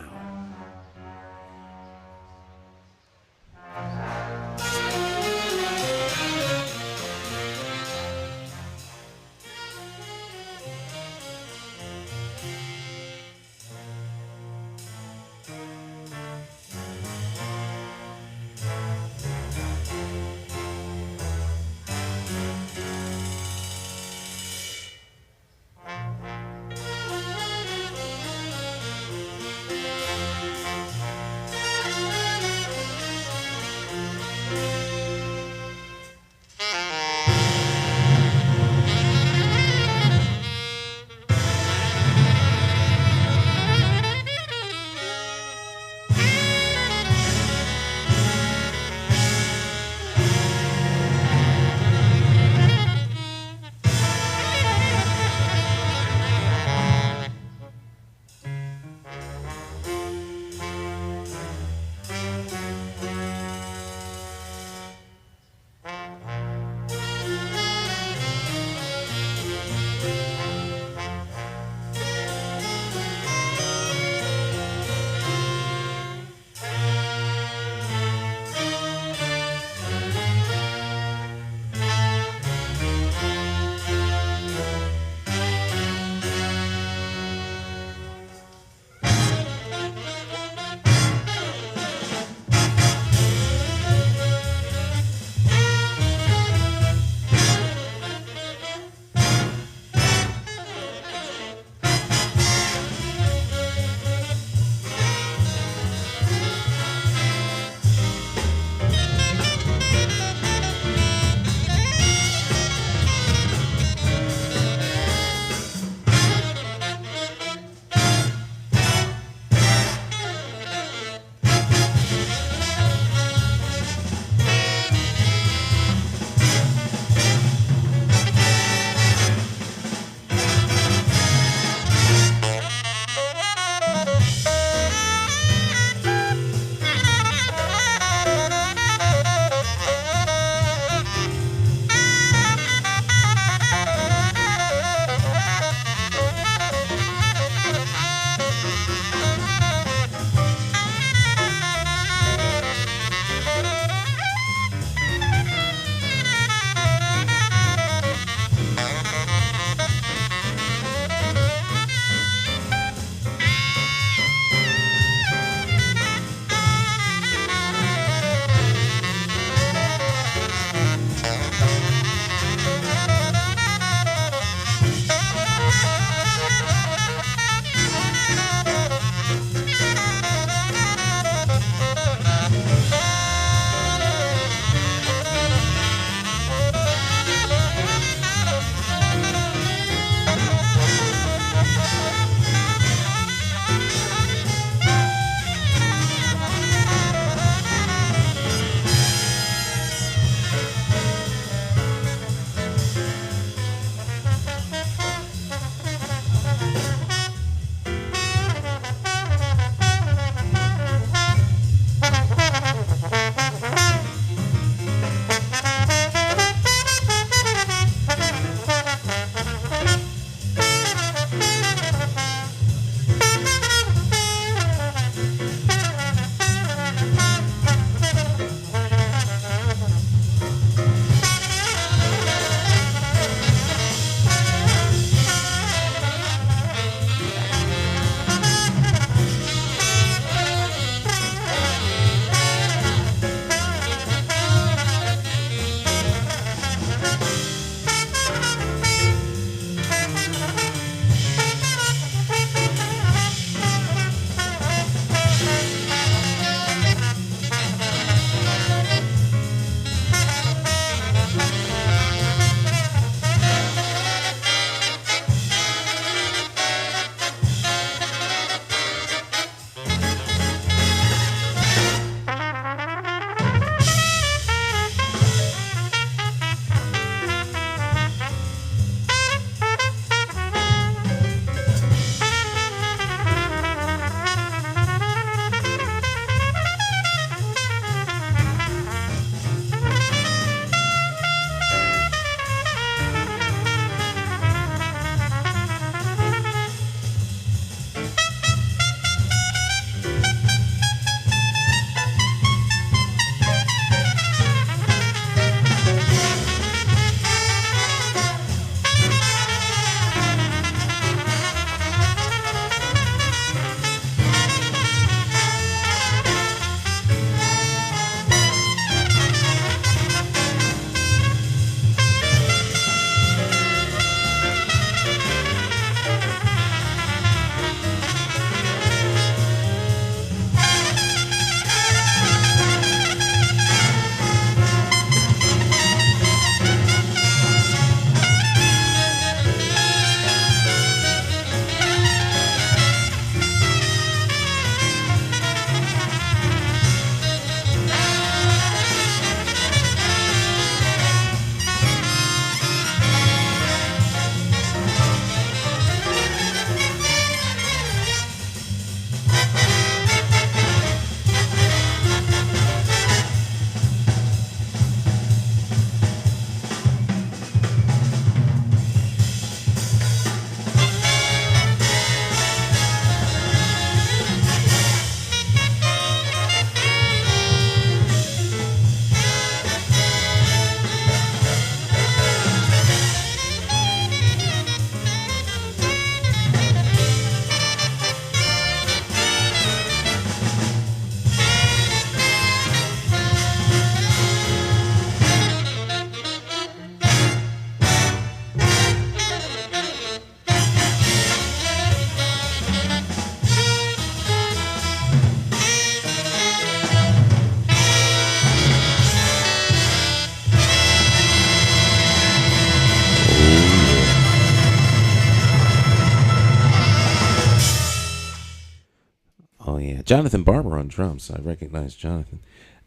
Jonathan Barber on drums. I recognize Jonathan.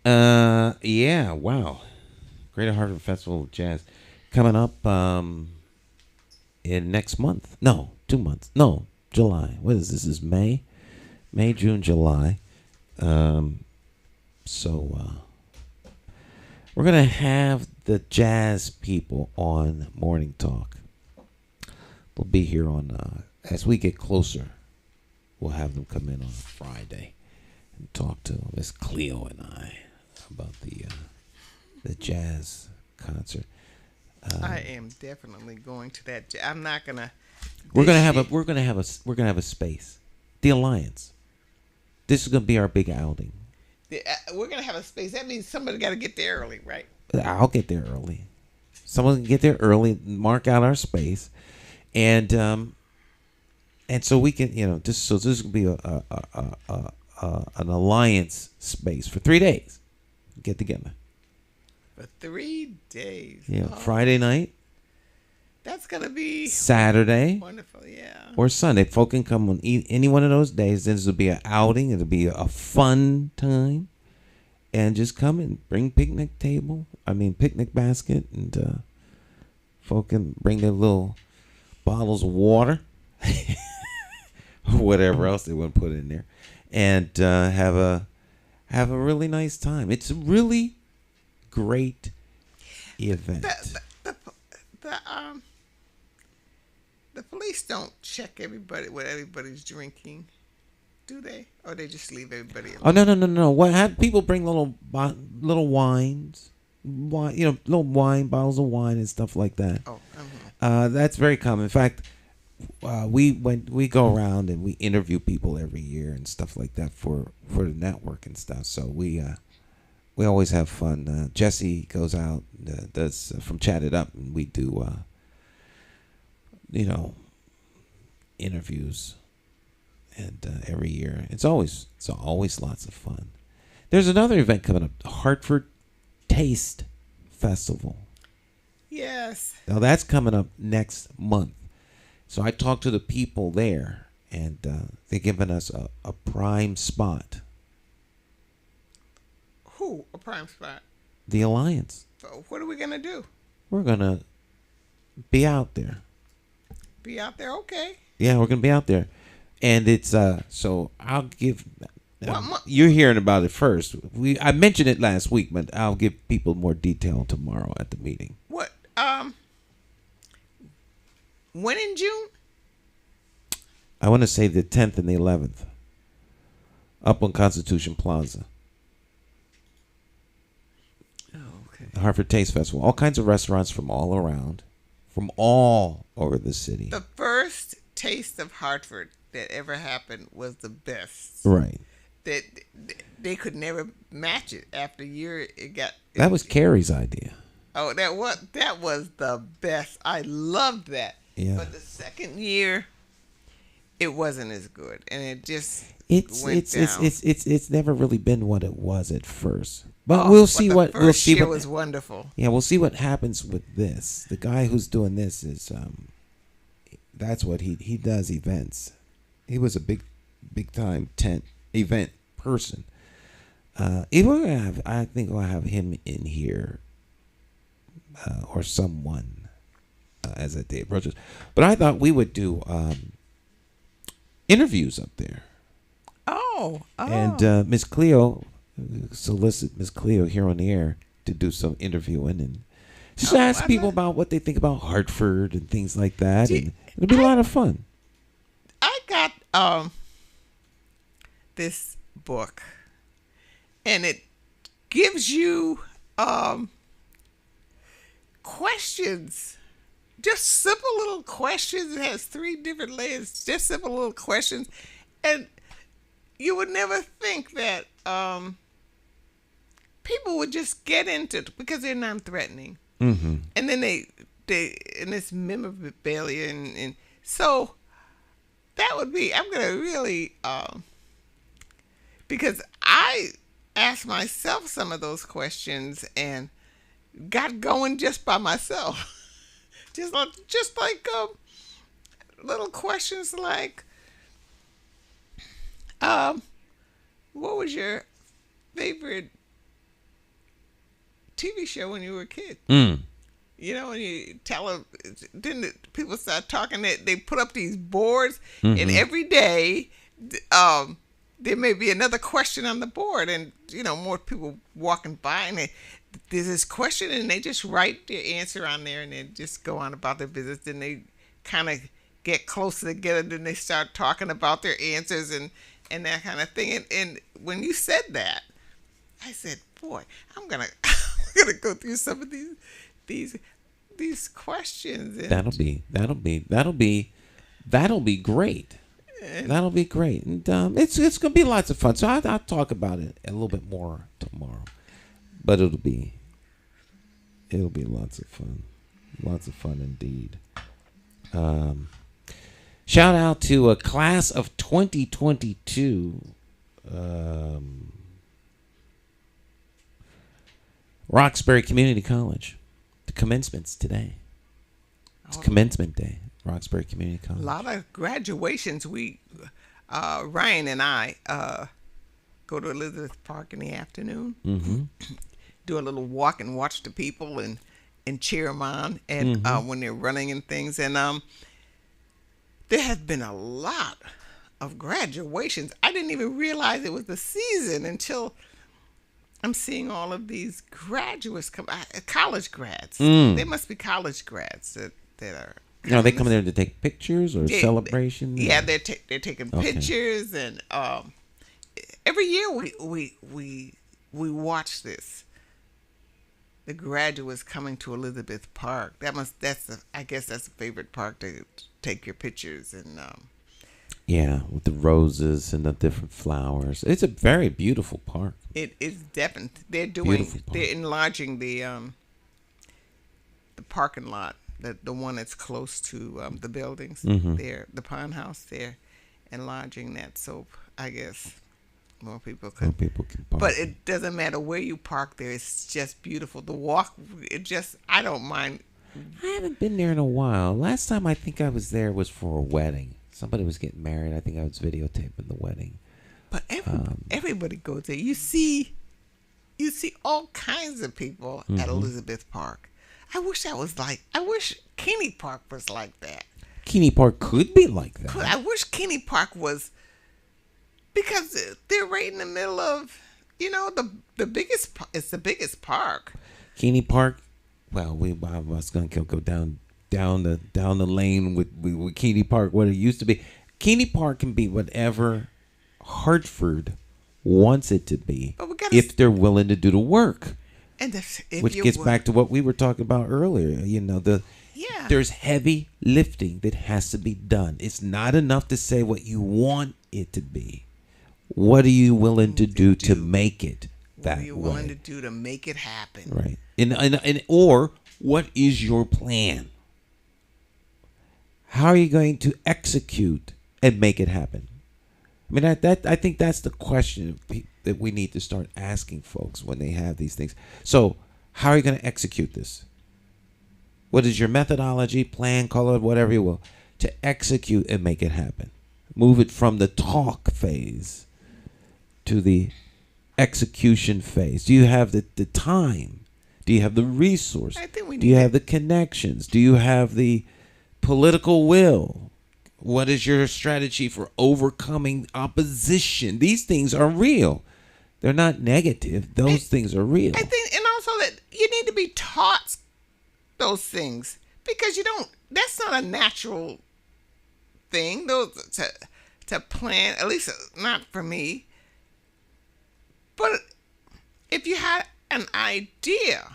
Yeah, wow. Greater Hartford Festival of Jazz coming up in next month. No, 2 months. No, July. What is this? This is May, June, July. So we're gonna have the jazz people on Morning Talk. They'll be here on as we get closer. We'll have them come in on Friday and talk to Miss Cleo and I about the jazz concert. I am definitely going to that. I'm not gonna. We're gonna have a space. The Alliance. This is gonna be our big outing. We're gonna have a space. That means somebody got to get there early, right? I'll get there early. Someone can get there early. Mark out our space, and so we can, this will be an alliance space for 3 days. Get together. For 3 days. Yeah, Friday night. That's gonna be Saturday. Wonderful, yeah. Or Sunday. Folk can come on any one of those days. This will be an outing. It'll be a fun time, and just come and bring picnic basket, and folk can bring their little bottles of water, or whatever else they want to put in there, and have a really nice time. It's a really great event. The police don't check what everybody's drinking, do they? Or they just leave everybody alone? Oh, no. What have people bring little wines, little wine bottles of wine and stuff like that. Oh, that's very common. In fact, we go around and we interview people every year and stuff like that for the network and stuff. So we always have fun. Jesse goes out, does from Chat It Up, and we do interviews, and every year it's always lots of fun. There's another event coming up, the Hartford Taste Festival. Yes. Now that's coming up next month. So I talked to the people there, and they're giving us a prime spot. Who? A prime spot? The Alliance. So what are we gonna do? We're gonna be out there. Be out there, okay. Yeah, we're gonna be out there, and it's so I'll give. You're hearing about it first. I mentioned it last week, but I'll give people more detail tomorrow at the meeting. What? When in June? I want to say the 10th and the 11th, up on Constitution Plaza. Oh, okay. The Hartford Taste Festival. All kinds of restaurants from all around, from all over the city. The first taste of Hartford that ever happened was the best. Right. That they could never match it. After a year, That was Carrie's idea. Oh, that was the best. I loved that. Yeah. But the second year, it wasn't as good, and it just went it's down. it's never really been what it was at first. But we'll see what First year was wonderful. Yeah, we'll see what happens with this. The guy who's doing this is that's what he does, events. He was a big time tent event person. I think we'll have him in here or someone as that day approaches. But I thought we would do interviews up there. Oh. And Miss Cleo, solicit Miss Cleo here on the air to do some interviewing and just ask people about what they think about Hartford and things like that. And it'll be a lot of fun. I got this book, and it gives you questions. Just simple little questions. It has 3 different layers. Just simple little questions. And you would never think that people would just get into it because they're non-threatening. Mm-hmm. And then they and this memorabilia and so that would be, I'm going to really, because I asked myself some of those questions and got going just by myself. Just like little questions like, what was your favorite TV show when you were a kid? You know, when you tell them, then people start talking. They put up these boards, and every day, there may be another question on the board, and more people walking by, and there's this question, and they just write their answer on there, and then just go on about their business. Then they kind of get closer together, then they start talking about their answers and that kind of thing. And when you said that, I said, boy, I'm gonna go through some of these questions. And that'll be great. That'll be great, and it's gonna be lots of fun. So I'll talk about it a little bit more tomorrow, but it'll be lots of fun indeed. Shout out to a class of 2022. Roxbury Community College. The commencement's today. It's commencement day. Roxbury Community College. A lot of graduations. We, Ryan and I, go to Elizabeth Park in the afternoon. Do a little walk and watch the people and cheer them on, and when they're running and things. And there have been a lot of graduations. I didn't even realize it was the season until I'm seeing all of these graduates come, college grads. They must be college grads that are. Are they coming there to take pictures or celebration? Yeah, they're taking pictures, and every year we watch this. The graduates coming to Elizabeth Park. I guess that's a favorite park to take your pictures and. Yeah, with the roses and the different flowers. It's a very beautiful park. It is definitely. They're enlarging the parking lot, the one that's close to the buildings. There, the Pond House. They're enlarging that, so I guess more people can park. But it doesn't matter where you park there. It's just beautiful. The walk. I don't mind. I haven't been there in a while. Last time I think I was there was for a wedding. Somebody was getting married. I think I was videotaping the wedding. But everybody goes there. You see all kinds of people at Elizabeth Park. I wish Keeney Park was like that. Keeney Park could be like that. I wish Keeney Park was, because they're right in the middle of, the biggest. It's the biggest park. Keeney Park. Well, I was going to go down the lane with Keeney Park, what it used to be. Keeney Park can be whatever Hartford wants it to be, if they're willing to do the work. And which gets back to what we were talking about earlier. There's heavy lifting that has to be done. It's not enough to say what you want it to be. What are you willing to do to make it that way? What are you willing to do to make it happen? Right. Or what is your plan? How are you going to execute and make it happen? I mean, I think that's the question that we need to start asking folks when they have these things. So, how are you going to execute this? What is your methodology, plan, call it whatever you will, to execute and make it happen? Move it from the talk phase to the execution phase. Do you have the time? Do you have the resource? Do you have the connections? Do you have the political will? What is your strategy for overcoming opposition? These things are real. They're not negative. Those things are real. I think, and also that you need to be taught those things, because that's not a natural thing. Those to plan, at least not for me. But if you had an idea,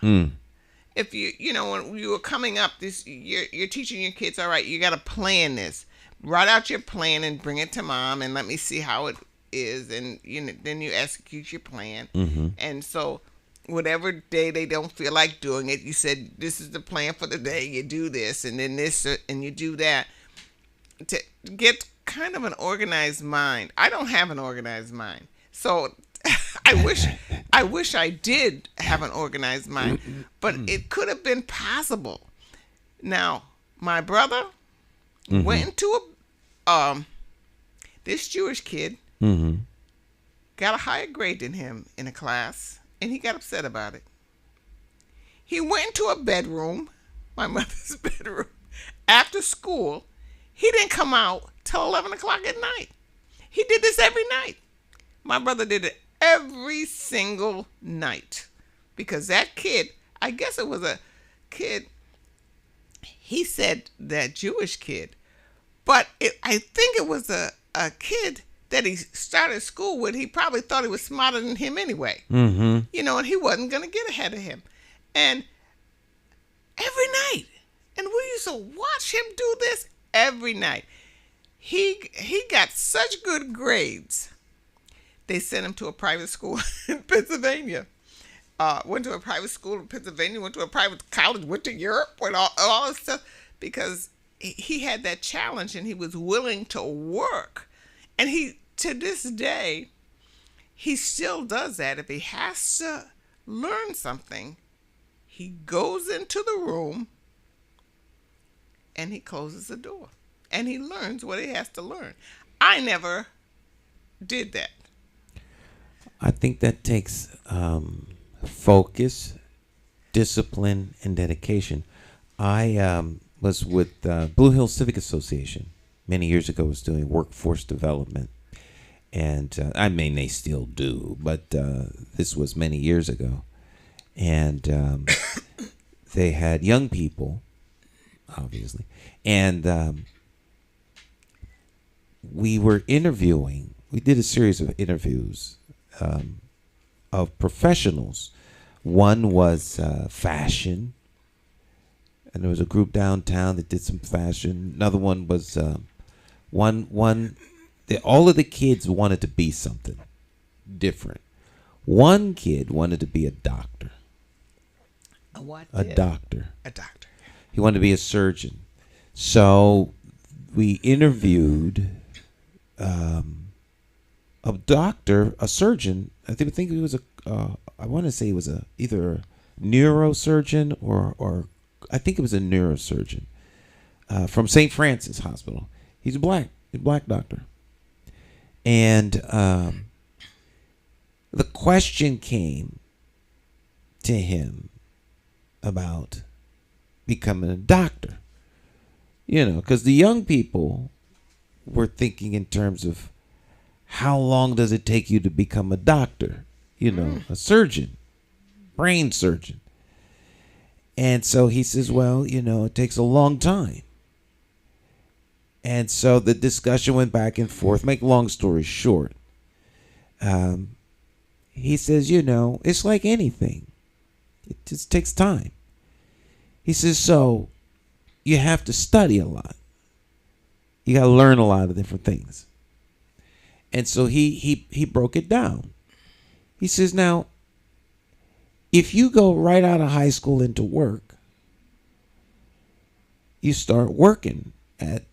if when you were coming up, you're teaching your kids, all right, you got to plan this. Write out your plan and bring it to mom and let me see how it is, and then you execute your plan. And so whatever day they don't feel like doing it, you said, this is the plan for the day. You do this, and then this, and you do that, to get kind of an organized mind. I don't have an organized mind, so I wish I did have an organized mind, but it could have been possible. Now, my brother went into this Jewish kid got a higher grade than him in a class, and he got upset about it. He went into a bedroom, my mother's bedroom, after school. He didn't come out till 11 o'clock at night. He did this every night. My brother did it every single night because that kid, I guess it was a kid, he said that Jewish kid, but I think it was a kid that he started school with. He probably thought he was smarter than him anyway. Mm-hmm. You know, and he wasn't going to get ahead of him. And every night, and we used to watch him do this every night. He got such good grades. They sent him to a private school in Pennsylvania. Went to a private school in Pennsylvania, went to a private college, went to Europe, went all this stuff because he had that challenge and he was willing to work. And he, to this day, he still does that. If he has to learn something, he goes into the room and he closes the door. And he learns what he has to learn. I never did that. I think that takes focus, discipline, and dedication. I was with Blue Hill Civic Association many years ago. Was doing workforce development, and I mean they still do, but this was many years ago, and they had young people, obviously, and we were interviewing. We did a series of interviews of professionals. One was fashion, and there was a group downtown that did some fashion. Another one was all of the kids wanted to be something different. One kid wanted to be a doctor. A what? A doctor. A doctor. He wanted to be a surgeon. So we interviewed a doctor, a surgeon. I think he was I want to say he was either a neurosurgeon or I think it was a neurosurgeon from St. Francis Hospital. He's a black doctor. And the question came to him about becoming a doctor. You know, because the young people were thinking in terms of how long does it take you to become a doctor? You know, a surgeon, brain surgeon. And so he says, well, you know, it takes a long time. And so the discussion went back and forth. Make long story short, he says, you know, it's like anything. It just takes time. He says, so you have to study a lot. You got to learn a lot of different things. And so he broke it down. He says, now, if you go right out of high school into work, you start working at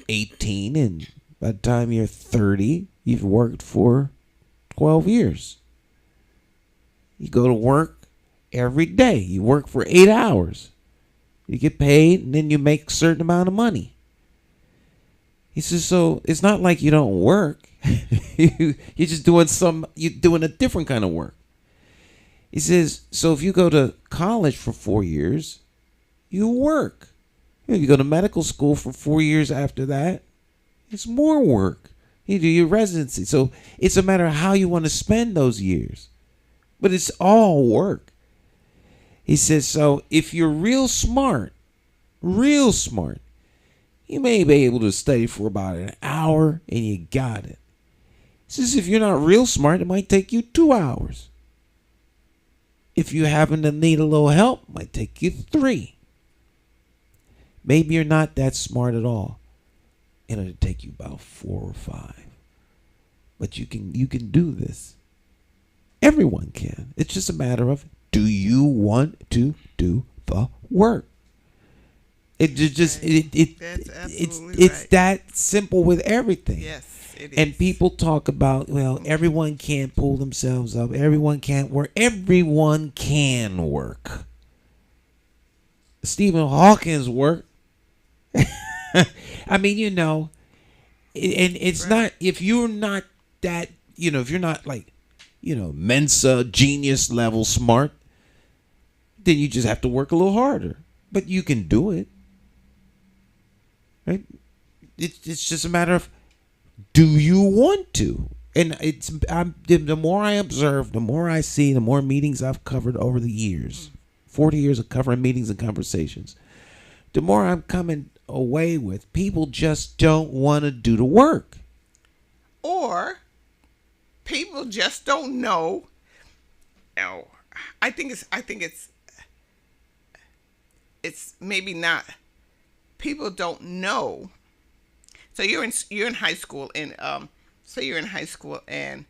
18, and by the time you're 30, you've worked for 12 years. You go to work every day. You work for 8 hours. You get paid, and then you make a certain amount of money. He says, so it's not like you don't work. You're just you're doing a different kind of work. He says, so if you go to college for 4 years, you work. You go to medical school for 4 years after that, it's more work. You do your residency. So it's a matter of how you want to spend those years. But it's all work. He says, so if you're real smart, you may be able to study for about an hour and you got it. He says, if you're not real smart, it might take you 2 hours. If you happen to need a little help, it might take you 3. Maybe you're not that smart at all, and it'll take you about 4 or 5. But you can do this. Everyone can. It's just a matter of, do you want to do the work? It's that simple with everything. Yes, it is. And people talk about, well, everyone can't pull themselves up. Everyone can't work. Everyone can work. Stephen Hawking's work. I mean, you know, and it's not, if you're not that if you're not like, Mensa genius level smart, then you just have to work a little harder. But you can do it. Right? It's just a matter of, do you want to? And the more I observe, the more I see, the more meetings I've covered over the years, 40 years of covering meetings and conversations, the more I'm coming away with people just don't want to do the work. Or people just don't know. No, I think it's maybe not. People don't know. So you're in high school, and say you're in high school and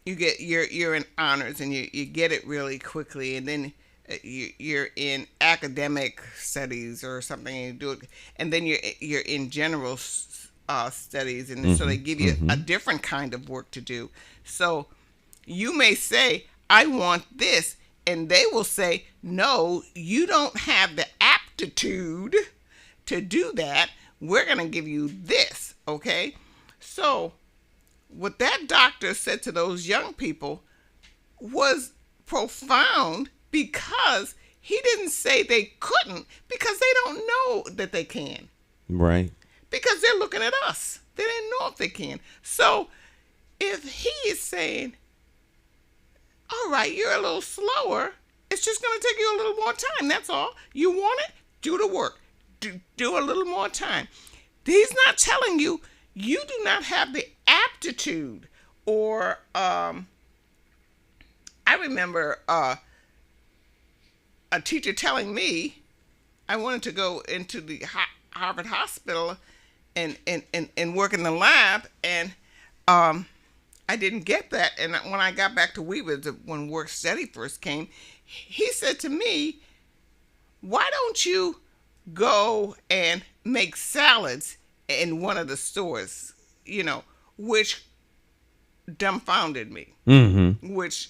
you're in honors, and you get it really quickly, and then you're in academic studies or something, and you do it, and then you're in general studies, and so they give you a different kind of work to do. So you may say, I want this, and they will say, no, you don't have the aptitude to do that. We're going to give you this, okay? So what that doctor said to those young people was profound, because he didn't say they couldn't, because they don't know that they can. Right. Because they're looking at us. They didn't know if they can. So if he is saying, all right, you're a little slower, it's just going to take you a little more time. That's all. You want it? Do the work. Do a little more time. He's not telling you you do not have the aptitude. Or I remember a teacher telling me I wanted to go into the Harvard Hospital and work in the lab, and I didn't get that. And when I got back to Weaver, when work study first came, he said to me, why don't you go and make salads in one of the stores, which dumbfounded me. Which,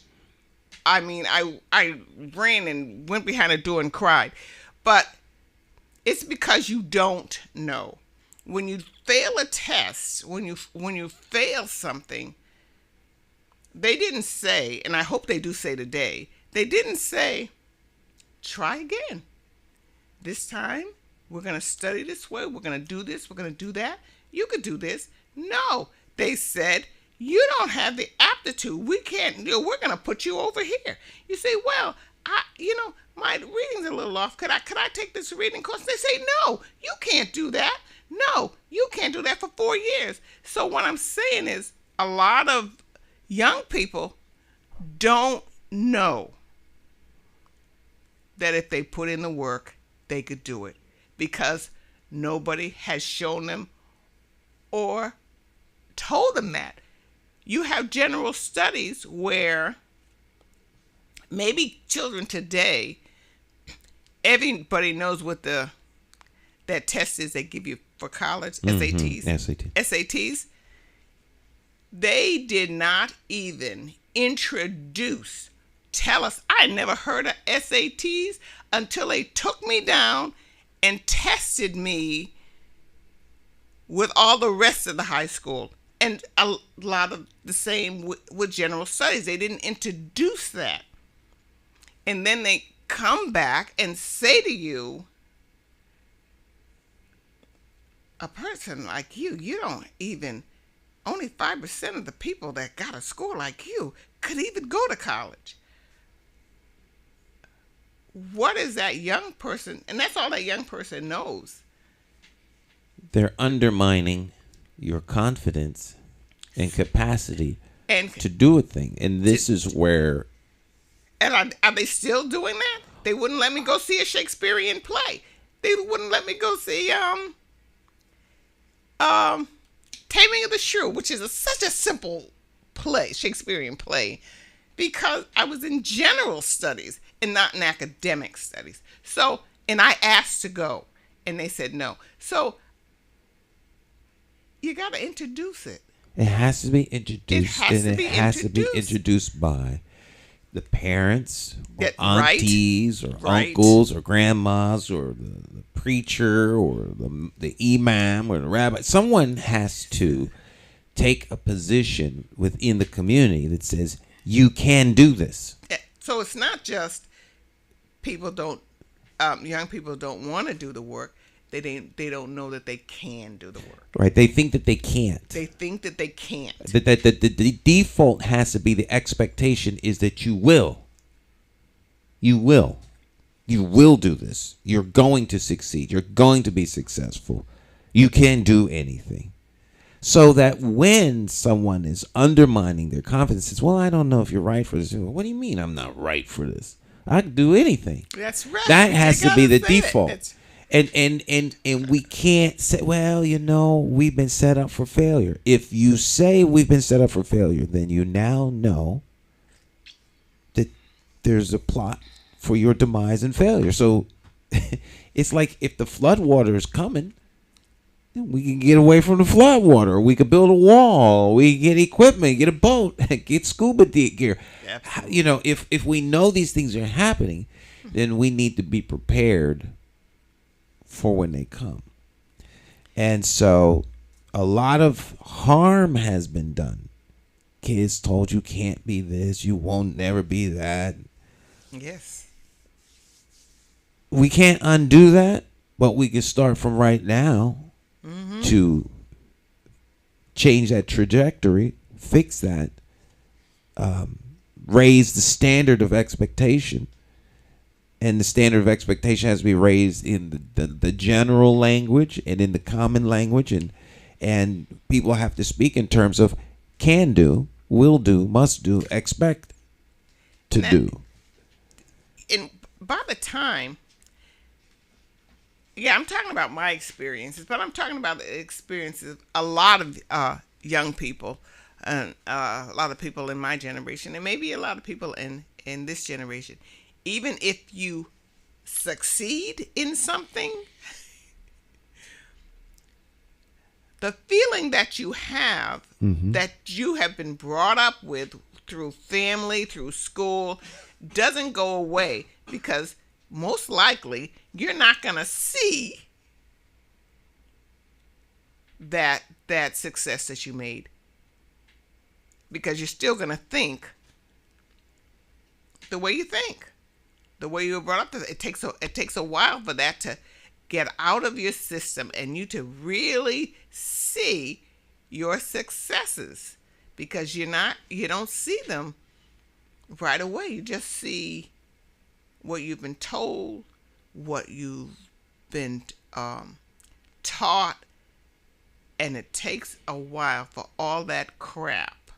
I mean, I ran and went behind a door and cried. But it's because you don't know. When you fail a test, when you fail something, they didn't say, and I hope they do say today, they didn't say, try again. This time, we're going to study this way. We're going to do this. We're going to do that. You could do this. No, they said, you don't have the aptitude. We can't, we're going to put you over here. You say, well, my reading's a little off. Could I take this reading course? They say, no, you can't do that. No, you can't do that for 4 years. So what I'm saying is, a lot of young people don't know that if they put in the work, they could do it, because nobody has shown them or told them that. You have general studies where maybe children today, everybody knows what that test is they give you for college, SATs. They did not even tell us. I never heard of SATs until they took me down and tested me with all the rest of the high school. And a lot of the same with general studies. They didn't introduce that. And then they come back and say to you, a person like you don't even, only 5% of the people that got a score like you could even go to college. What is that young person? And that's all that young person knows. They're undermining your confidence and capacity to do a thing. And this is where... And are they still doing that? They wouldn't let me go see a Shakespearean play. They wouldn't let me go see Taming of the Shrew, which is such a simple play, Shakespearean play, because I was in general studies and not in academic studies. So, and I asked to go, and they said no. So, you got to introduce it. It has to be introduced. It has to be introduced by the parents, or aunties, or uncles, or grandmas, or the preacher, or the imam, or the rabbi. Someone has to take a position within the community that says you can do this. So it's not just people don't, young people don't want to do the work. They don't know that they can do the work. Right? They think that they can't. They think that they can't. The default has to be, the expectation is that you will. You will. You will do this. You're going to succeed. You're going to be successful. You can do anything. So that when someone is undermining their confidence, says, well, I don't know if you're right for this. What do you mean I'm not right for this? I can do anything. That's right. That has to be the default. And we can't say, well, we've been set up for failure. If you say we've been set up for failure, then you now know that there's a plot for your demise and failure. So it's like, if the flood water is coming, then we can get away from the flood water. We could build a wall. We can get equipment, get a boat, get scuba gear. Absolutely. If we know these things are happening, then we need to be prepared for when they come. And so a lot of harm has been done. Kids told you can't be this, you won't never be that. Yes. We can't undo that, but we can start from right now to change that trajectory, fix that, raise the standard of expectation. And the standard of expectation has to be raised in the general language and in the common language. And people have to speak in terms of can do, will do, must do, expect to do. And by the time, I'm talking about my experiences, but I'm talking about the experiences of a lot of young people, and a lot of people in my generation, and maybe a lot of people in this generation. Even if you succeed in something, the feeling that you have, that you have been brought up with through family, through school, doesn't go away, because most likely you're not going to see that success that you made, because you're still going to think the way you think. The way you were brought up, it takes a while for that to get out of your system and you to really see your successes, because you don't see them right away. You just see what you've been told, what you've been taught, and it takes a while for all that crap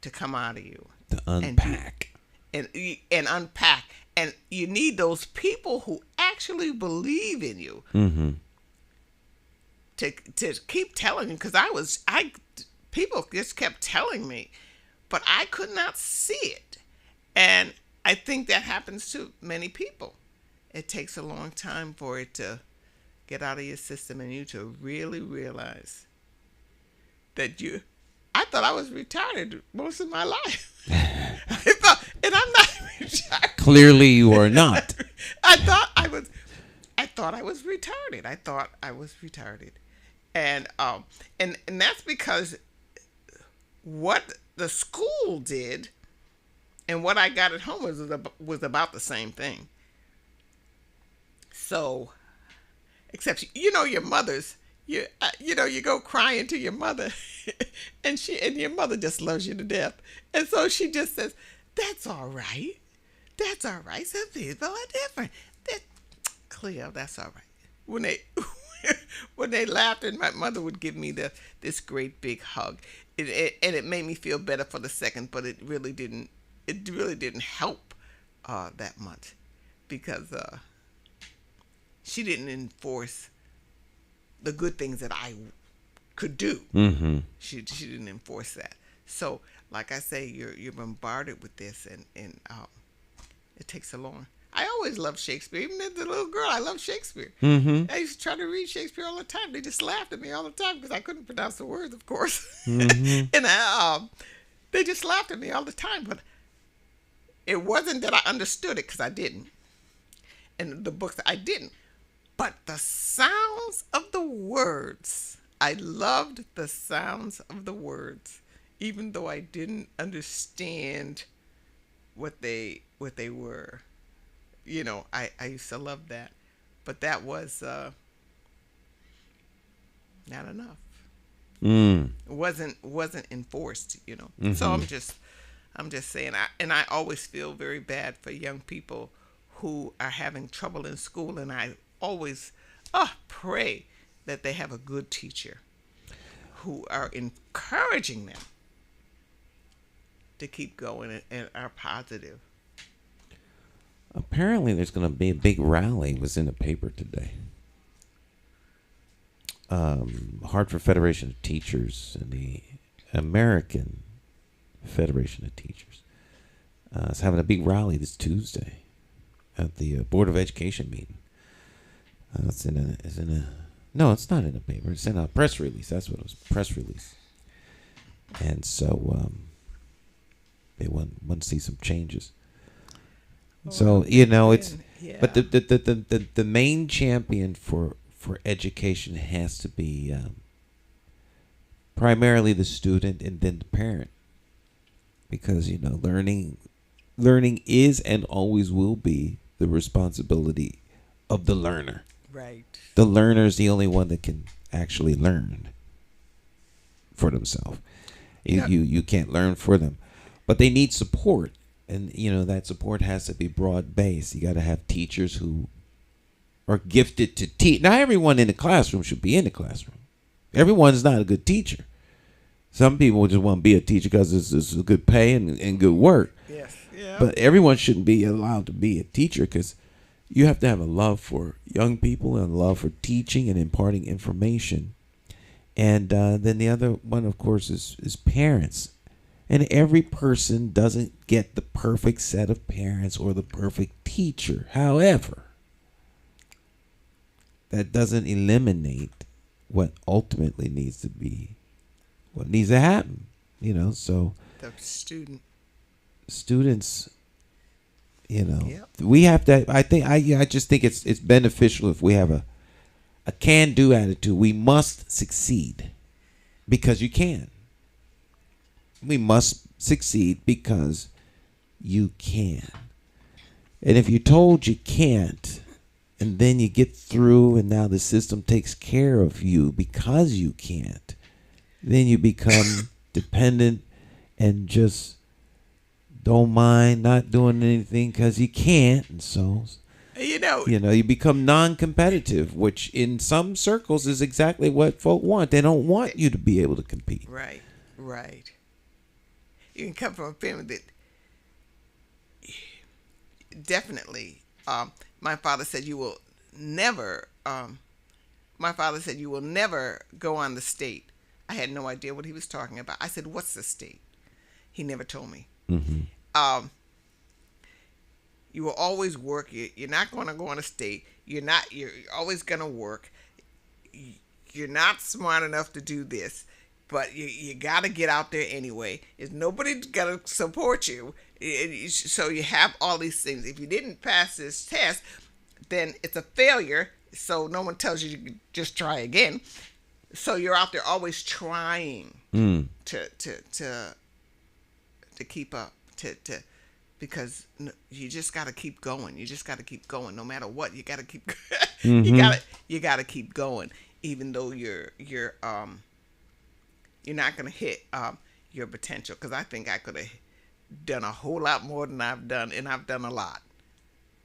to come out of you. To unpack. And unpack. And you need those people who actually believe in you to keep telling you. Because people just kept telling me, but I could not see it. And I think that happens to many people. It takes a long time for it to get out of your system and you to really realize that I thought I was retarded most of my life. And I'm not retarded. Clearly you are not. I thought I was retarded. And that's because what the school did and what I got at home was about the same thing. So, except your mother's, you go crying to your mother, and your mother just loves you to death, and so she just says, "That's all right. That's all right. Some people are different. Cleo, that's all right." When they laughed, and my mother would give me this great big hug, and it made me feel better for the second, but it really didn't help that much, because she didn't enforce the good things that I could do. She didn't enforce that. So, like I say, you're bombarded with this, and it takes a long. I always loved Shakespeare. Even as a little girl, I loved Shakespeare. I used to try to read Shakespeare all the time. They just laughed at me all the time because I couldn't pronounce the words, of course. And they just laughed at me all the time. But it wasn't that I understood it, because I didn't. And the books, I didn't. But the sounds of the words I loved the sounds of the words, even though I didn't understand what they were. I used to love that, but that was not enough. It wasn't enforced. So I'm just saying. I always feel very bad for young people who are having trouble in school, and I always pray that they have a good teacher who are encouraging them to keep going and are positive. Apparently, there's going to be a big rally. It was in the paper today. Hartford Federation of Teachers and the American Federation of Teachers is having a big rally this Tuesday at the Board of Education meeting. No, it's not in the paper. It's in a press release. That's what it was, press release. And so they want to see some changes. So it's, yeah. But the main champion for education has to be primarily the student and then the parent, because learning is and always will be the responsibility of the learner. Right. The learner is the only one that can actually learn for themselves. You can't learn for them, but they need support, and that support has to be broad based. You got to have teachers who are gifted to teach. Not everyone in the classroom should be in the classroom. Everyone's not a good teacher. Some people just want to be a teacher because it's a good pay and good work. Yes. Yeah. But everyone shouldn't be allowed to be a teacher, because you have to have a love for young people and a love for teaching and imparting information. And then the other one, of course, is parents. And every person doesn't get the perfect set of parents or the perfect teacher. However, that doesn't eliminate what ultimately needs to be, what needs to happen. So the students, Yep. we have to. I just think it's beneficial if we have a can-do attitude. We must succeed because you can. We must succeed because you can. And if you're told you can't, and then you get through and now the system takes care of you because you can't, then you become dependent and just don't mind not doing anything because you can't. And so, you become non-competitive, which in some circles is exactly what folk want. They don't want you to be able to compete. Right. You can come from a family that definitely, my father said you will never go on the state. I had no idea what he was talking about. I said, what's the state? He never told me. Mm-hmm. You will always work. You're not going to go on a state. You're always going to work. You're not smart enough to do this, but you got to get out there anyway. Is nobody going to support you? So you have all these things. If you didn't pass this test, then it's a failure. So no one tells you to just try again. So you're out there always trying to keep up, because you just got to keep going. You just got to keep going, no matter what. You got to keep. Mm-hmm. You got to keep going, even though you're not going to hit your potential. Because I think I could have done a whole lot more than I've done, and I've done a lot.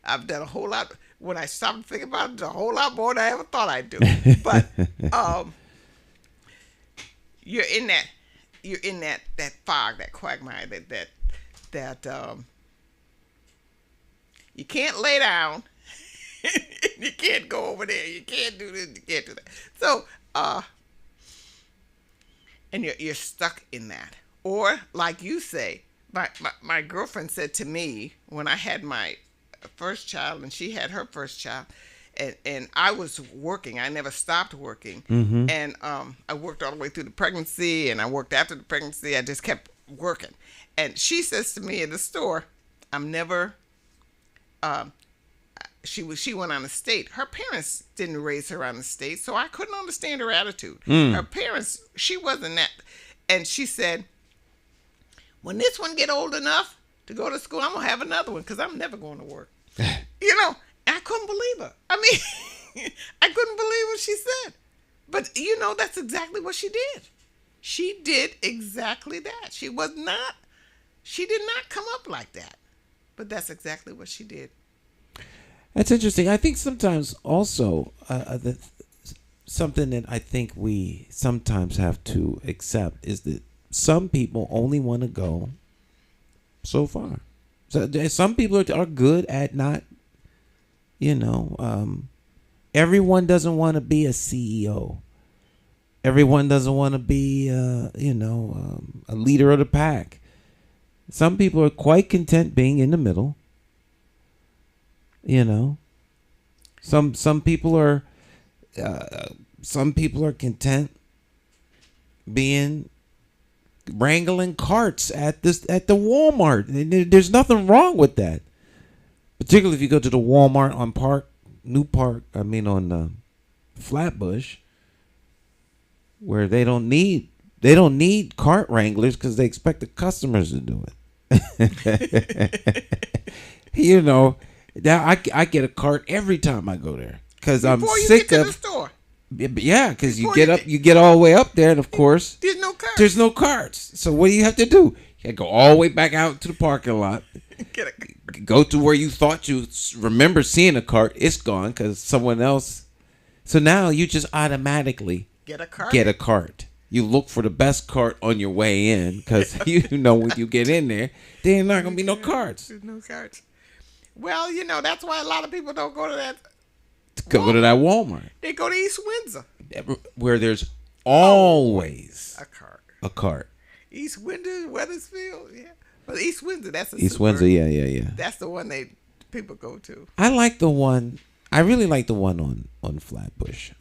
I've done a whole lot. When I stopped thinking about it, a whole lot more than I ever thought I'd do. But you're in that fog, that quagmire, that you can't lay down. You can't go over there. You can't do this. You can't do that. So, and you're stuck in that. Or, like you say, my girlfriend said to me when I had my first child and she had her first child, and I was working. I never stopped working. Mm-hmm. And I worked all the way through the pregnancy, and I worked after the pregnancy. I just kept working. And she says to me in the store, I'm never, she went on a state. Her parents didn't raise her on the state, so I couldn't understand her attitude. Her parents, she wasn't that. And she said, when this one get old enough to go to school, I'm going to have another one because I'm never going to work. You know, I couldn't believe her. I mean, I couldn't believe what she said. But, you know, that's exactly what she did. She did exactly that. She did not come up like that. But that's exactly what she did. That's interesting. I think sometimes also something that I think we sometimes have to accept is that some people only want to go so far. So some people are good at not, everyone doesn't want to be a CEO. Everyone doesn't want to be, a leader of the pack. Some people are quite content being in the middle. Some people are content being wrangling carts at the Walmart. There's nothing wrong with that. Particularly if you go to the Walmart on Flatbush, where they don't need cart wranglers because they expect the customers to do it. Now I get a cart every time I go there because I'm sick of. The store. Yeah, because you get all the way up there, and of course there's no carts. So what do you have to do? You got to go all the way back out to the parking lot. Go to where you thought you remember seeing a cart. It's gone because someone else. So now you just automatically get a cart. You look for the best cart on your way in because when you get in there, there's not gonna be no carts. There's no carts. Well, that's why a lot of people don't go to that. Go to that Walmart. They go to East Windsor, where there's always a cart. East Windsor, Weathersfield, yeah. But East Windsor, that's East Windsor, yeah. That's the one people go to. I really like the one on Flatbush.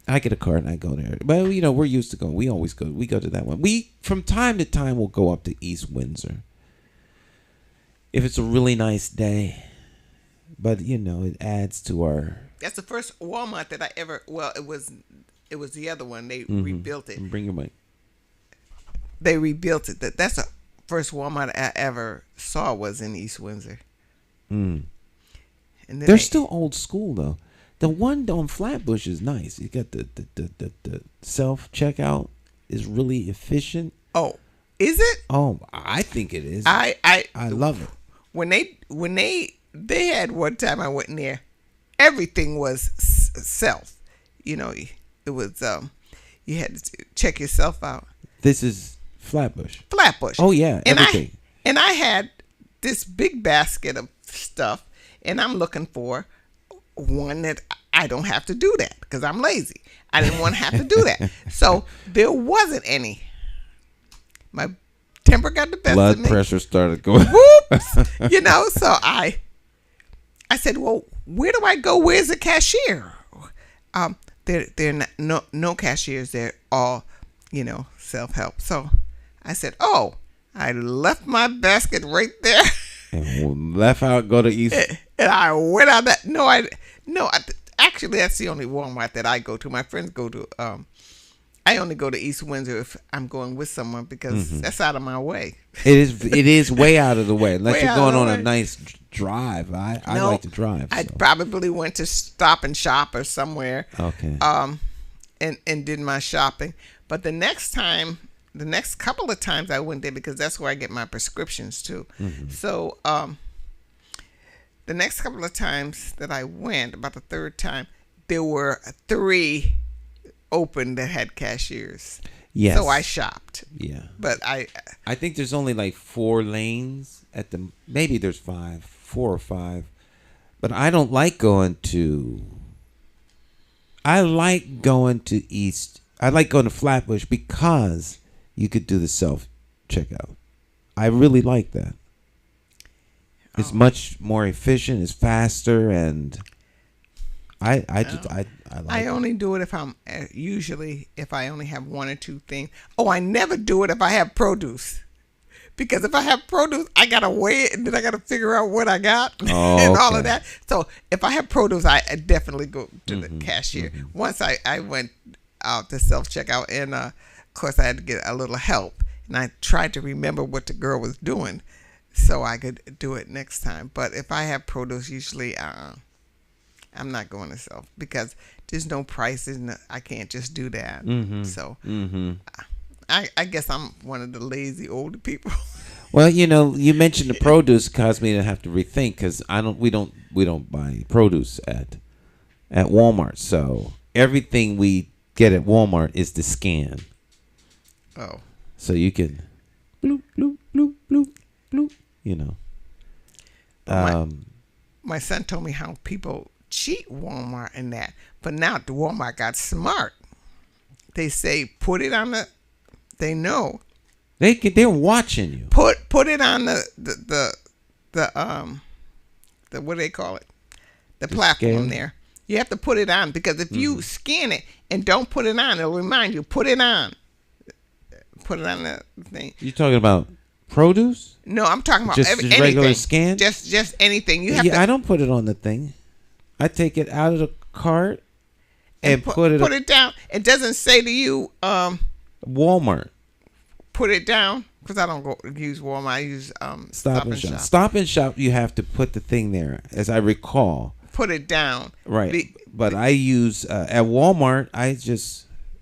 I get a cart and I go there. But we're used to going. We always go. We go to that one. We from time to time will go up to East Windsor if it's a really nice day. But it adds to our. That's the first Walmart that I ever. Well, it was the other one. They rebuilt it. Bring your mic. They rebuilt it. That's the first Walmart I ever saw was in East Windsor. And they're still old school though. The one on Flatbush is nice. You got the self checkout is really efficient. Oh, is it? Oh, I think it is. I love it. When they had one time I went in there, everything was self. It was you had to check yourself out. This is Flatbush. Oh yeah, everything. And I had this big basket of stuff, and I'm looking for one that I don't have to do that because I'm lazy. I didn't want to have to do that. So there wasn't any. My temper got the best of me. Blood pressure started going. Whoops. So I said, well, where do I go? Where's the cashier? They're no cashiers. They're all, self-help. So I said, oh, I left my basket right there. And left out, go to East. And I went out that. Actually, that's the only Walmart that I go to. My friends go to. I only go to East Windsor if I'm going with someone because that's out of my way. It is way out of the way. Unless you're going on a nice drive. I like to drive. I probably went to Stop and Shop or somewhere. Okay. And did my shopping. But the next couple of times I went there because that's where I get my prescriptions too. So the next couple of times that I went, about the third time, there were 3 open that had cashiers. Yes. So I shopped. Yeah. But I think there's only like 4 lanes at the. Maybe there's 4 or 5. But I don't like going to. I like going to East. I like going to Flatbush because you could do the self checkout. I really like that. It's much more efficient. It's faster, and I only do it if I'm usually if I only have 1 or 2 things. Oh, I never do it if I have produce, because if I have produce, I gotta weigh it and then I gotta figure out what I got Oh, and all of okay. that. So if I have produce, I definitely go to the cashier. Once I went out to self checkout, and of course I had to get a little help, and I tried to remember what the girl was doing so I could do it next time. But if I have produce, usually I'm not going to self because there's no prices. I can't just do that. So I guess I'm one of the lazy older people. Well, you mentioned the produce caused me to have to rethink because we don't buy produce at Walmart. So everything we get at Walmart is the scan. Oh. So you can bloop bloop bloop bloop bloop. My son told me how people cheat Walmart and that, but now the Walmart got smart. They say put it on the. They know. They're watching you. Put it on the what do they call it? The platform scale? there. You have to put it on because if you scan it and don't put it on, it'll remind you put it on. Put it on the thing. You talking about produce? No, I'm talking about Just anything. regular scan? Just anything. You have Yeah, to I don't put it on the thing. I take it out of the cart and put it down. It doesn't say to you Walmart. put it down because I don't use Walmart. I use Stop and Shop. Stop and Shop. You have to put the thing there, as I recall. Put it down. Right. But I use at Walmart.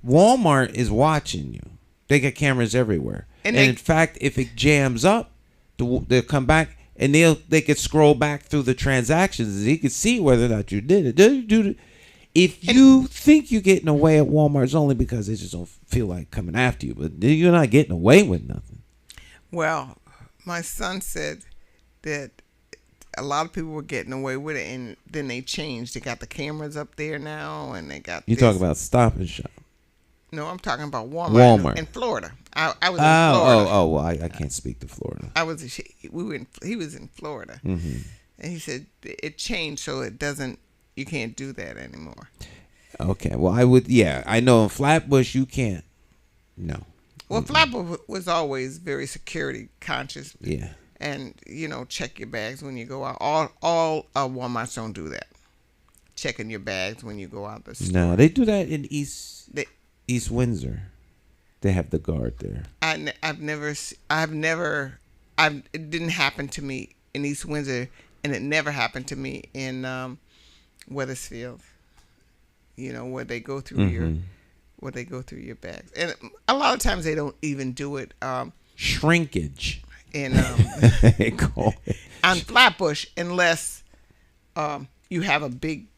Walmart is watching you. They got cameras everywhere, and in fact, if it jams up, they'll come back and they could scroll back through the transactions and you can see whether or not you did it. Did you do it? If you think you're getting away at Walmart, it's only because they just don't feel like coming after you. But you're not getting away with nothing. Well, my son said that a lot of people were getting away with it, and then they changed. They got the cameras up there now, and they got. You talking about Stop and Shop? No, I'm talking about Walmart. In Florida. I was in Florida. Well, I can't speak to Florida. He was in Florida, and he said it changed, so it doesn't. You can't do that anymore. Okay. Well, I know in Flatbush you can't. No. Well, Flatbush was always very security conscious. Yeah. And check your bags when you go out. All Walmarts don't do that. Checking your bags when you go out the store. No, they do that in East Windsor. They have the guard there. It didn't happen to me in East Windsor, and it never happened to me in Wethersfield. Where they go through your bags, and a lot of times they don't even do it. Shrinkage. And they call it on Flatbush, unless you have a big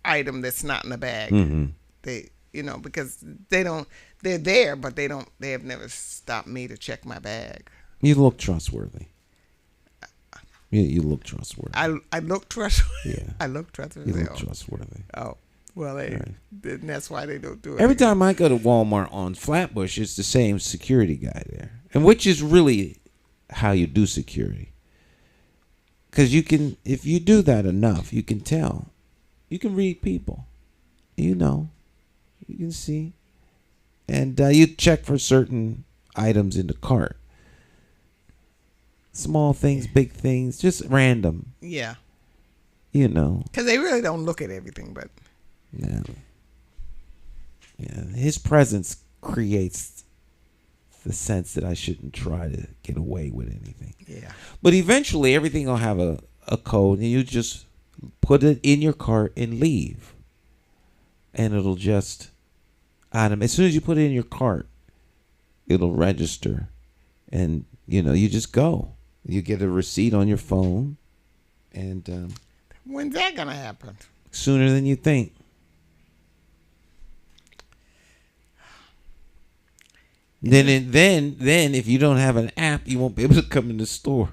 item that's not in the bag. They, because they're there, but they have never stopped me to check my bag. You look trustworthy. You look trustworthy. I look trustworthy. Yeah. I look trustworthy. You look trustworthy. Oh, well, that's why they don't do it. Every time I go to Walmart on Flatbush, it's the same security guy there, and which is really how you do security. Because if you do that enough, you can tell. You can read people. You can see. And you check for certain items in the cart. Small things, big things, just random. Yeah. Because they really don't look at everything, but. No. Yeah. His presence creates the sense that I shouldn't try to get away with anything. Yeah. But eventually everything will have a code, and you just put it in your cart and leave. And it'll just as soon as you put it in your cart, it'll register, and you just go. You get a receipt on your phone, and when's that gonna happen? Sooner than you think. Then if you don't have an app, you won't be able to come in the store.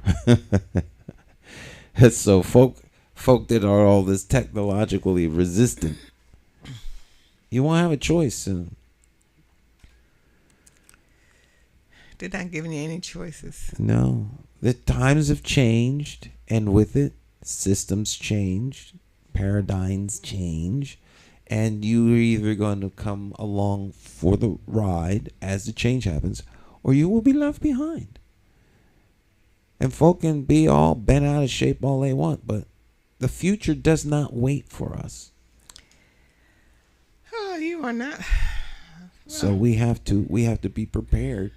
So folk that are all this technologically resistant, you won't have a choice soon. They're not giving you any choices. No. The times have changed, and with it, systems change, paradigms change, and you're either going to come along for the ride as the change happens, or you will be left behind. And folk can be all bent out of shape all they want, but the future does not wait for us. Oh, you are not. So we have to be prepared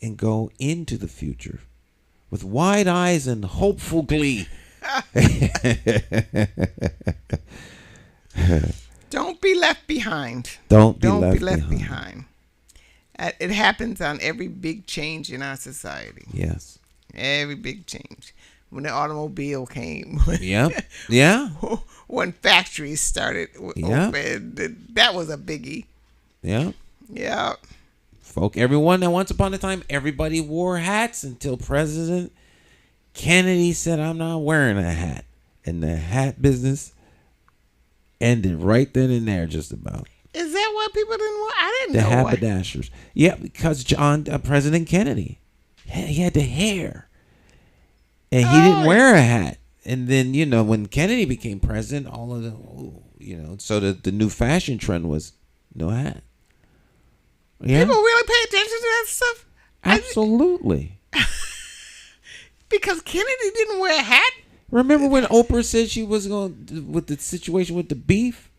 and go into the future with wide eyes and hopeful glee. Don't be left behind. Don't be Don't left be left behind. behind. It happens on every big change in our society. Yes. Every big change. When the automobile came. Yep. Yeah. When factories started open, that was a biggie. Yeah. Yeah. Folk, everyone that once upon a time, everybody wore hats until President Kennedy said, I'm not wearing a hat. And the hat business ended right then and there, just about. Is that why people didn't wear? I didn't the know. The haberdashers. Yeah, because President Kennedy, he had the hair. And he didn't wear a hat. And then, when Kennedy became president, all of the, so the new fashion trend was no hat. Yeah. People really pay attention to that stuff? Absolutely. Because Kennedy didn't wear a hat? Remember when Oprah said she was going with the situation with the beef?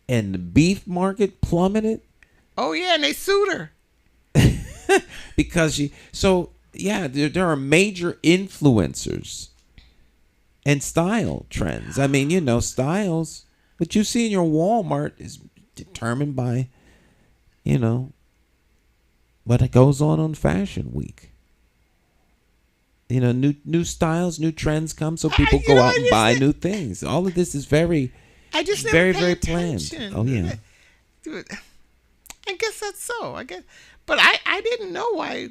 And the beef market plummeted? Oh, yeah, and they sued her. Because there are major influencers and style trends. I mean, styles, what you see in your Walmart is determined by, what goes on Fashion Week. New styles, new trends come, so people go out and buy new things. All of this is very, very planned. Oh yeah. Dude, I guess that's so. But I didn't know why.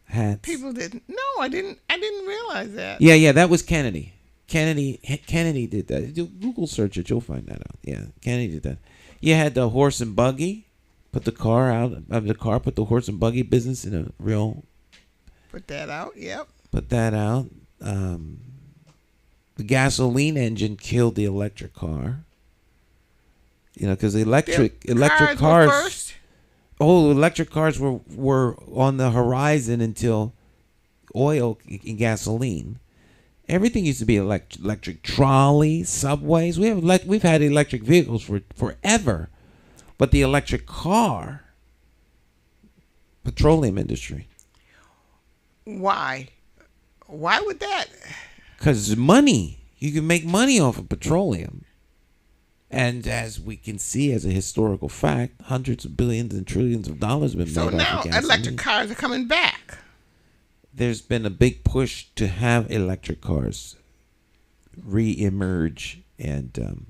Hats. People didn't. No, I didn't realize that. Yeah, that was Kennedy. Kennedy did that. Google search it, you'll find that out. Yeah, Kennedy did that. You had the horse and buggy. Put the car out of the car. Put the horse and buggy business in a real. Put that out. Yep. Put that out. The gasoline engine killed the electric car. Because the electric cars. Were first. Oh, electric cars were on the horizon until oil and gasoline. Everything used to be electric trolleys, subways. We've had electric vehicles for forever. But the electric car, petroleum industry. Why? Why would that? Because money. You can make money off of petroleum. And as we can see as a historical fact, hundreds of billions and trillions of dollars have been made off of gasoline. So now electric cars are coming back. There's been a big push to have electric cars re-emerge, and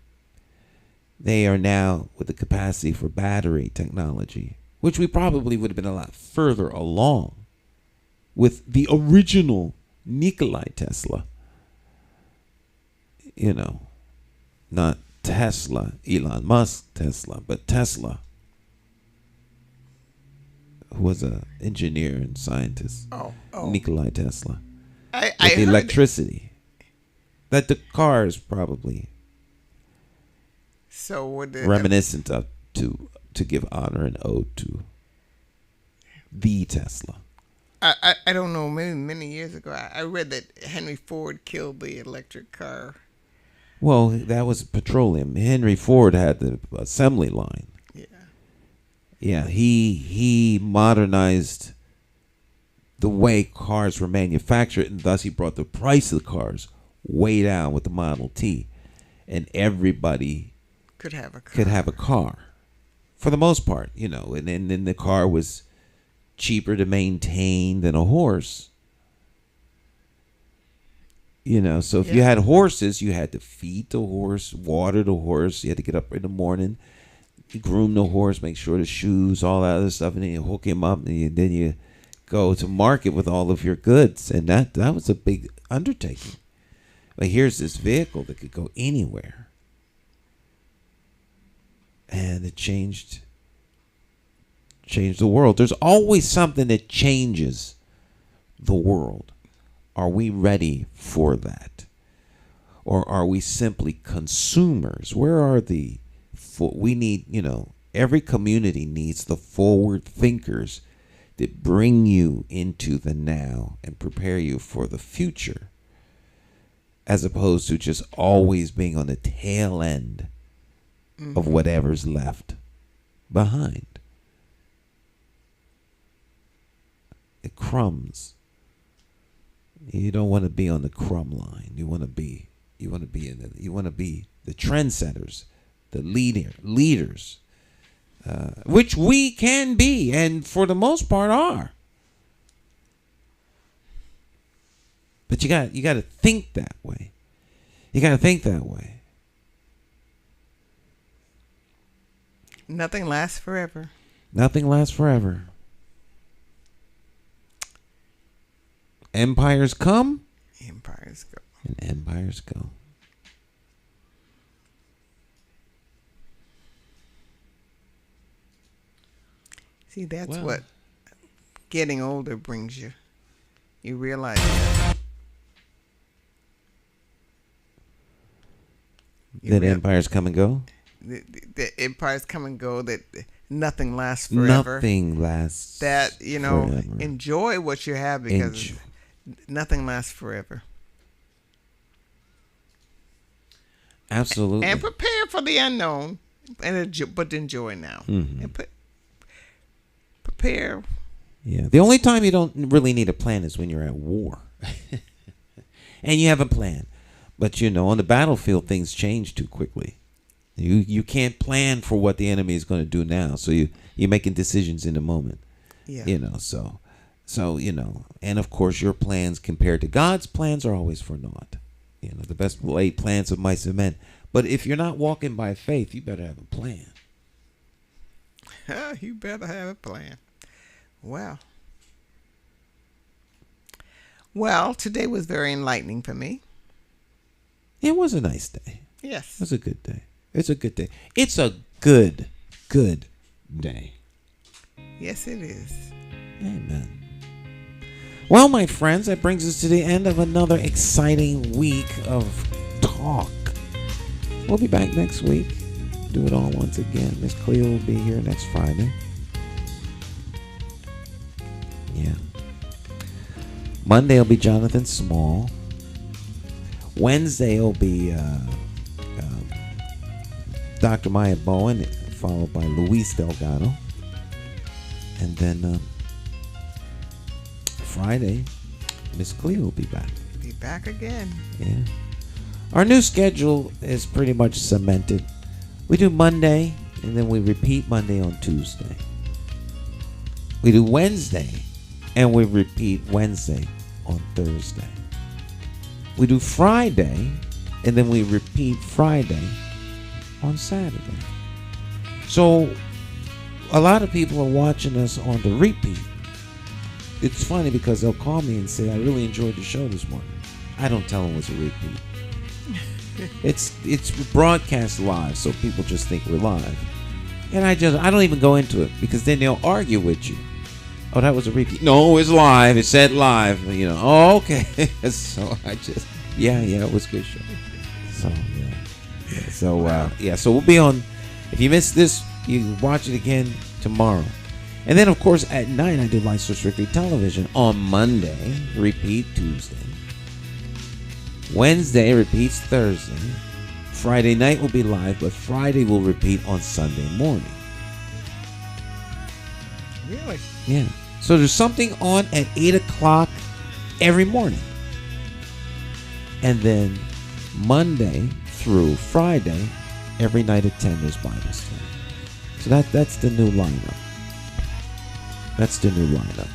they are now with the capacity for battery technology, which we probably would have been a lot further along with the original Nikola Tesla. Not Tesla, Elon Musk Tesla, but Tesla, who was an engineer and scientist. Oh. Nikola Tesla. I the electricity. That the car is probably reminiscent of to give honor and ode to the Tesla. I don't know, maybe many years ago, I read that Henry Ford killed the electric car. Well, that was petroleum. Henry Ford had the assembly line. Yeah, he modernized the way cars were manufactured, and thus he brought the price of the cars way down with the Model T, and everybody could have a car. For the most part, and then the car was cheaper to maintain than a horse. So if you had horses, you had to feed the horse, water the horse. You had to get up in the morning, groom the horse, make sure the shoes, all that other stuff, and then you hook him up, and then you go to market with all of your goods. And that was a big undertaking. But here's this vehicle that could go anywhere. And it changed the world. There's always something that changes the world. Are we ready for that? Or are we simply consumers? Where are we need, every community needs the forward thinkers that bring you into the now and prepare you for the future, as opposed to just always being on the tail end of whatever's left behind. The crumbs. You don't want to be on the crumb line. You want to be the trendsetters, the leaders, which we can be, and for the most part are. But you got to think that way. You got to think that way. Nothing lasts forever. Nothing lasts forever. Empires come. Empires go. And empires go. See, that's what getting older brings you. You realize that. That empires come and go? The empires come and go, that nothing lasts forever. Nothing lasts that, forever. Enjoy what you have, because nothing lasts forever. Absolutely. And prepare for the unknown, but enjoy now. Mm-hmm. And prepare. Yeah. The only time you don't really need a plan is when you're at war. And you have a plan. But, on the battlefield, things change too quickly. You can't plan for what the enemy is going to do now. So you're making decisions in the moment. Yeah. So, and of course your plans compared to God's plans are always for naught. The best laid plans of mice and men. But if you're not walking by faith, you better have a plan. You better have a plan. Wow. Well, today was very enlightening for me. It was a nice day. Yes. It was a good day. It's a good day. It's a good day. Yes, it is. Amen. Well, my friends, that brings us to the end of another exciting week of talk. We'll be back next week. Do it all once again. Miss Cleo will be here next Friday. Yeah. Monday will be Jonathan Small. Wednesday will be Dr. Maya Bowen, followed by Luis Delgado. And then Friday, Miss Cleo will be back. Be back again. Yeah. Our new schedule is pretty much cemented. We do Monday, and then we repeat Monday on Tuesday. We do Wednesday, and we repeat Wednesday on Thursday. We do Friday, and then we repeat Friday on Saturday. So a lot of people are watching us on the repeat. It's funny because they'll call me and say, I really enjoyed the show this morning. I don't tell them it's a repeat. It's broadcast live, so people just think we're live. And I don't even go into it, because then they'll argue with you. Oh, that was a repeat. No, it's live. It said live. Oh, okay. So I just, it was a good show. So, so we'll be on. If you missed this, you can watch it again tomorrow. And then, of course, at 9, I do Lights So Strictly Television on Monday. Repeat Tuesday. Wednesday repeats Thursday. Friday night will be live, but Friday will repeat on Sunday morning. Really? Yeah. So there's something on at 8 o'clock every morning. And then Monday through Friday, every night at 10 there's Bible study. So that's the new lineup. That's the new lineup.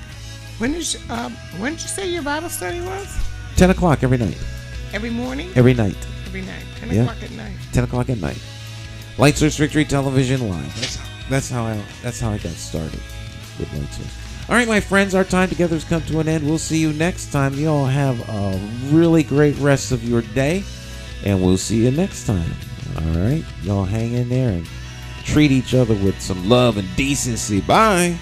When did you say your Bible study was? 10 o'clock every night. Every morning? Every night. Every night. 10 o'clock at night. 10 o'clock at night. Light Source Victory Television Live. That's how I got started with Light Source. All right, my friends, our time together has come to an end. We'll see you next time. You all have a really great rest of your day, and we'll see you next time. All right? Y'all hang in there and treat each other with some love and decency. Bye.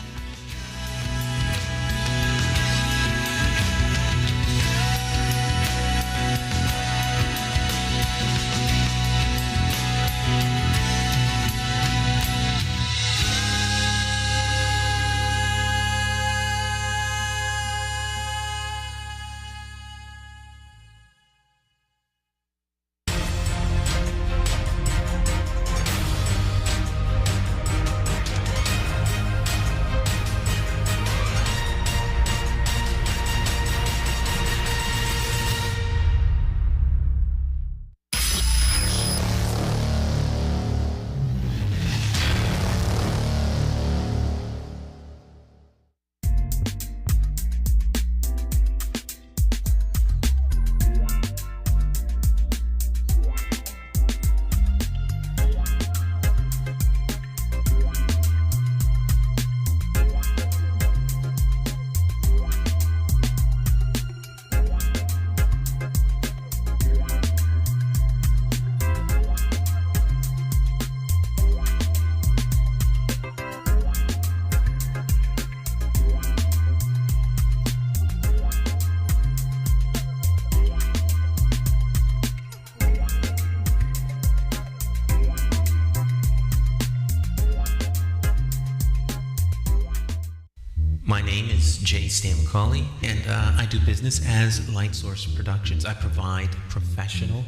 J. Stan McCauley, and I do business as Light Source Productions. I provide professional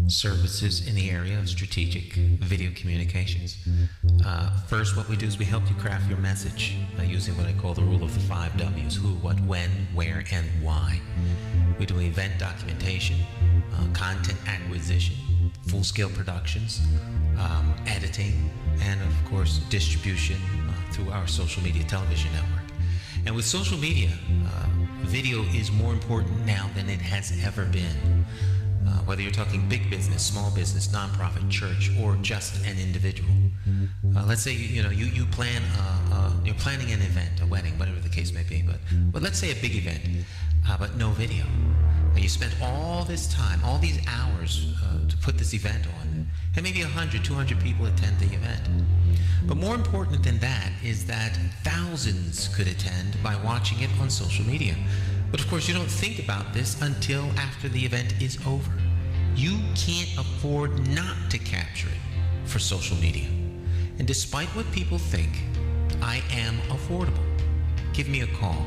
services in the area of strategic video communications. First, what we do is we help you craft your message using what I call the rule of the 5 W's: who, what, when, where, and why. We do event documentation, content acquisition, full-scale productions, editing, and of course distribution through our social media television network. And with social media, video is more important now than it has ever been. Whether you're talking big business, small business, nonprofit, church, or just an individual. Let's say you plan you're planning an event, a wedding, whatever the case may be. But let's say a big event, but no video. And you spent all this time, all these hours to put this event on, and maybe 100, 200 people attend the event. But more important than that is that thousands could attend by watching it on social media. But of course, you don't think about this until after the event is over. You can't afford not to capture it for social media. And despite what people think, I am affordable. Give me a call.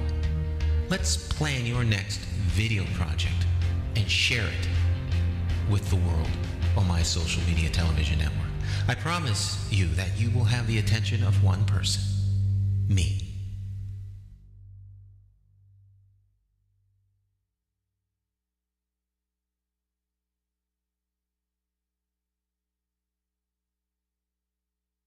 Let's plan your next video project and share it with the world on my social media television network. I promise you that you will have the attention of one person, me.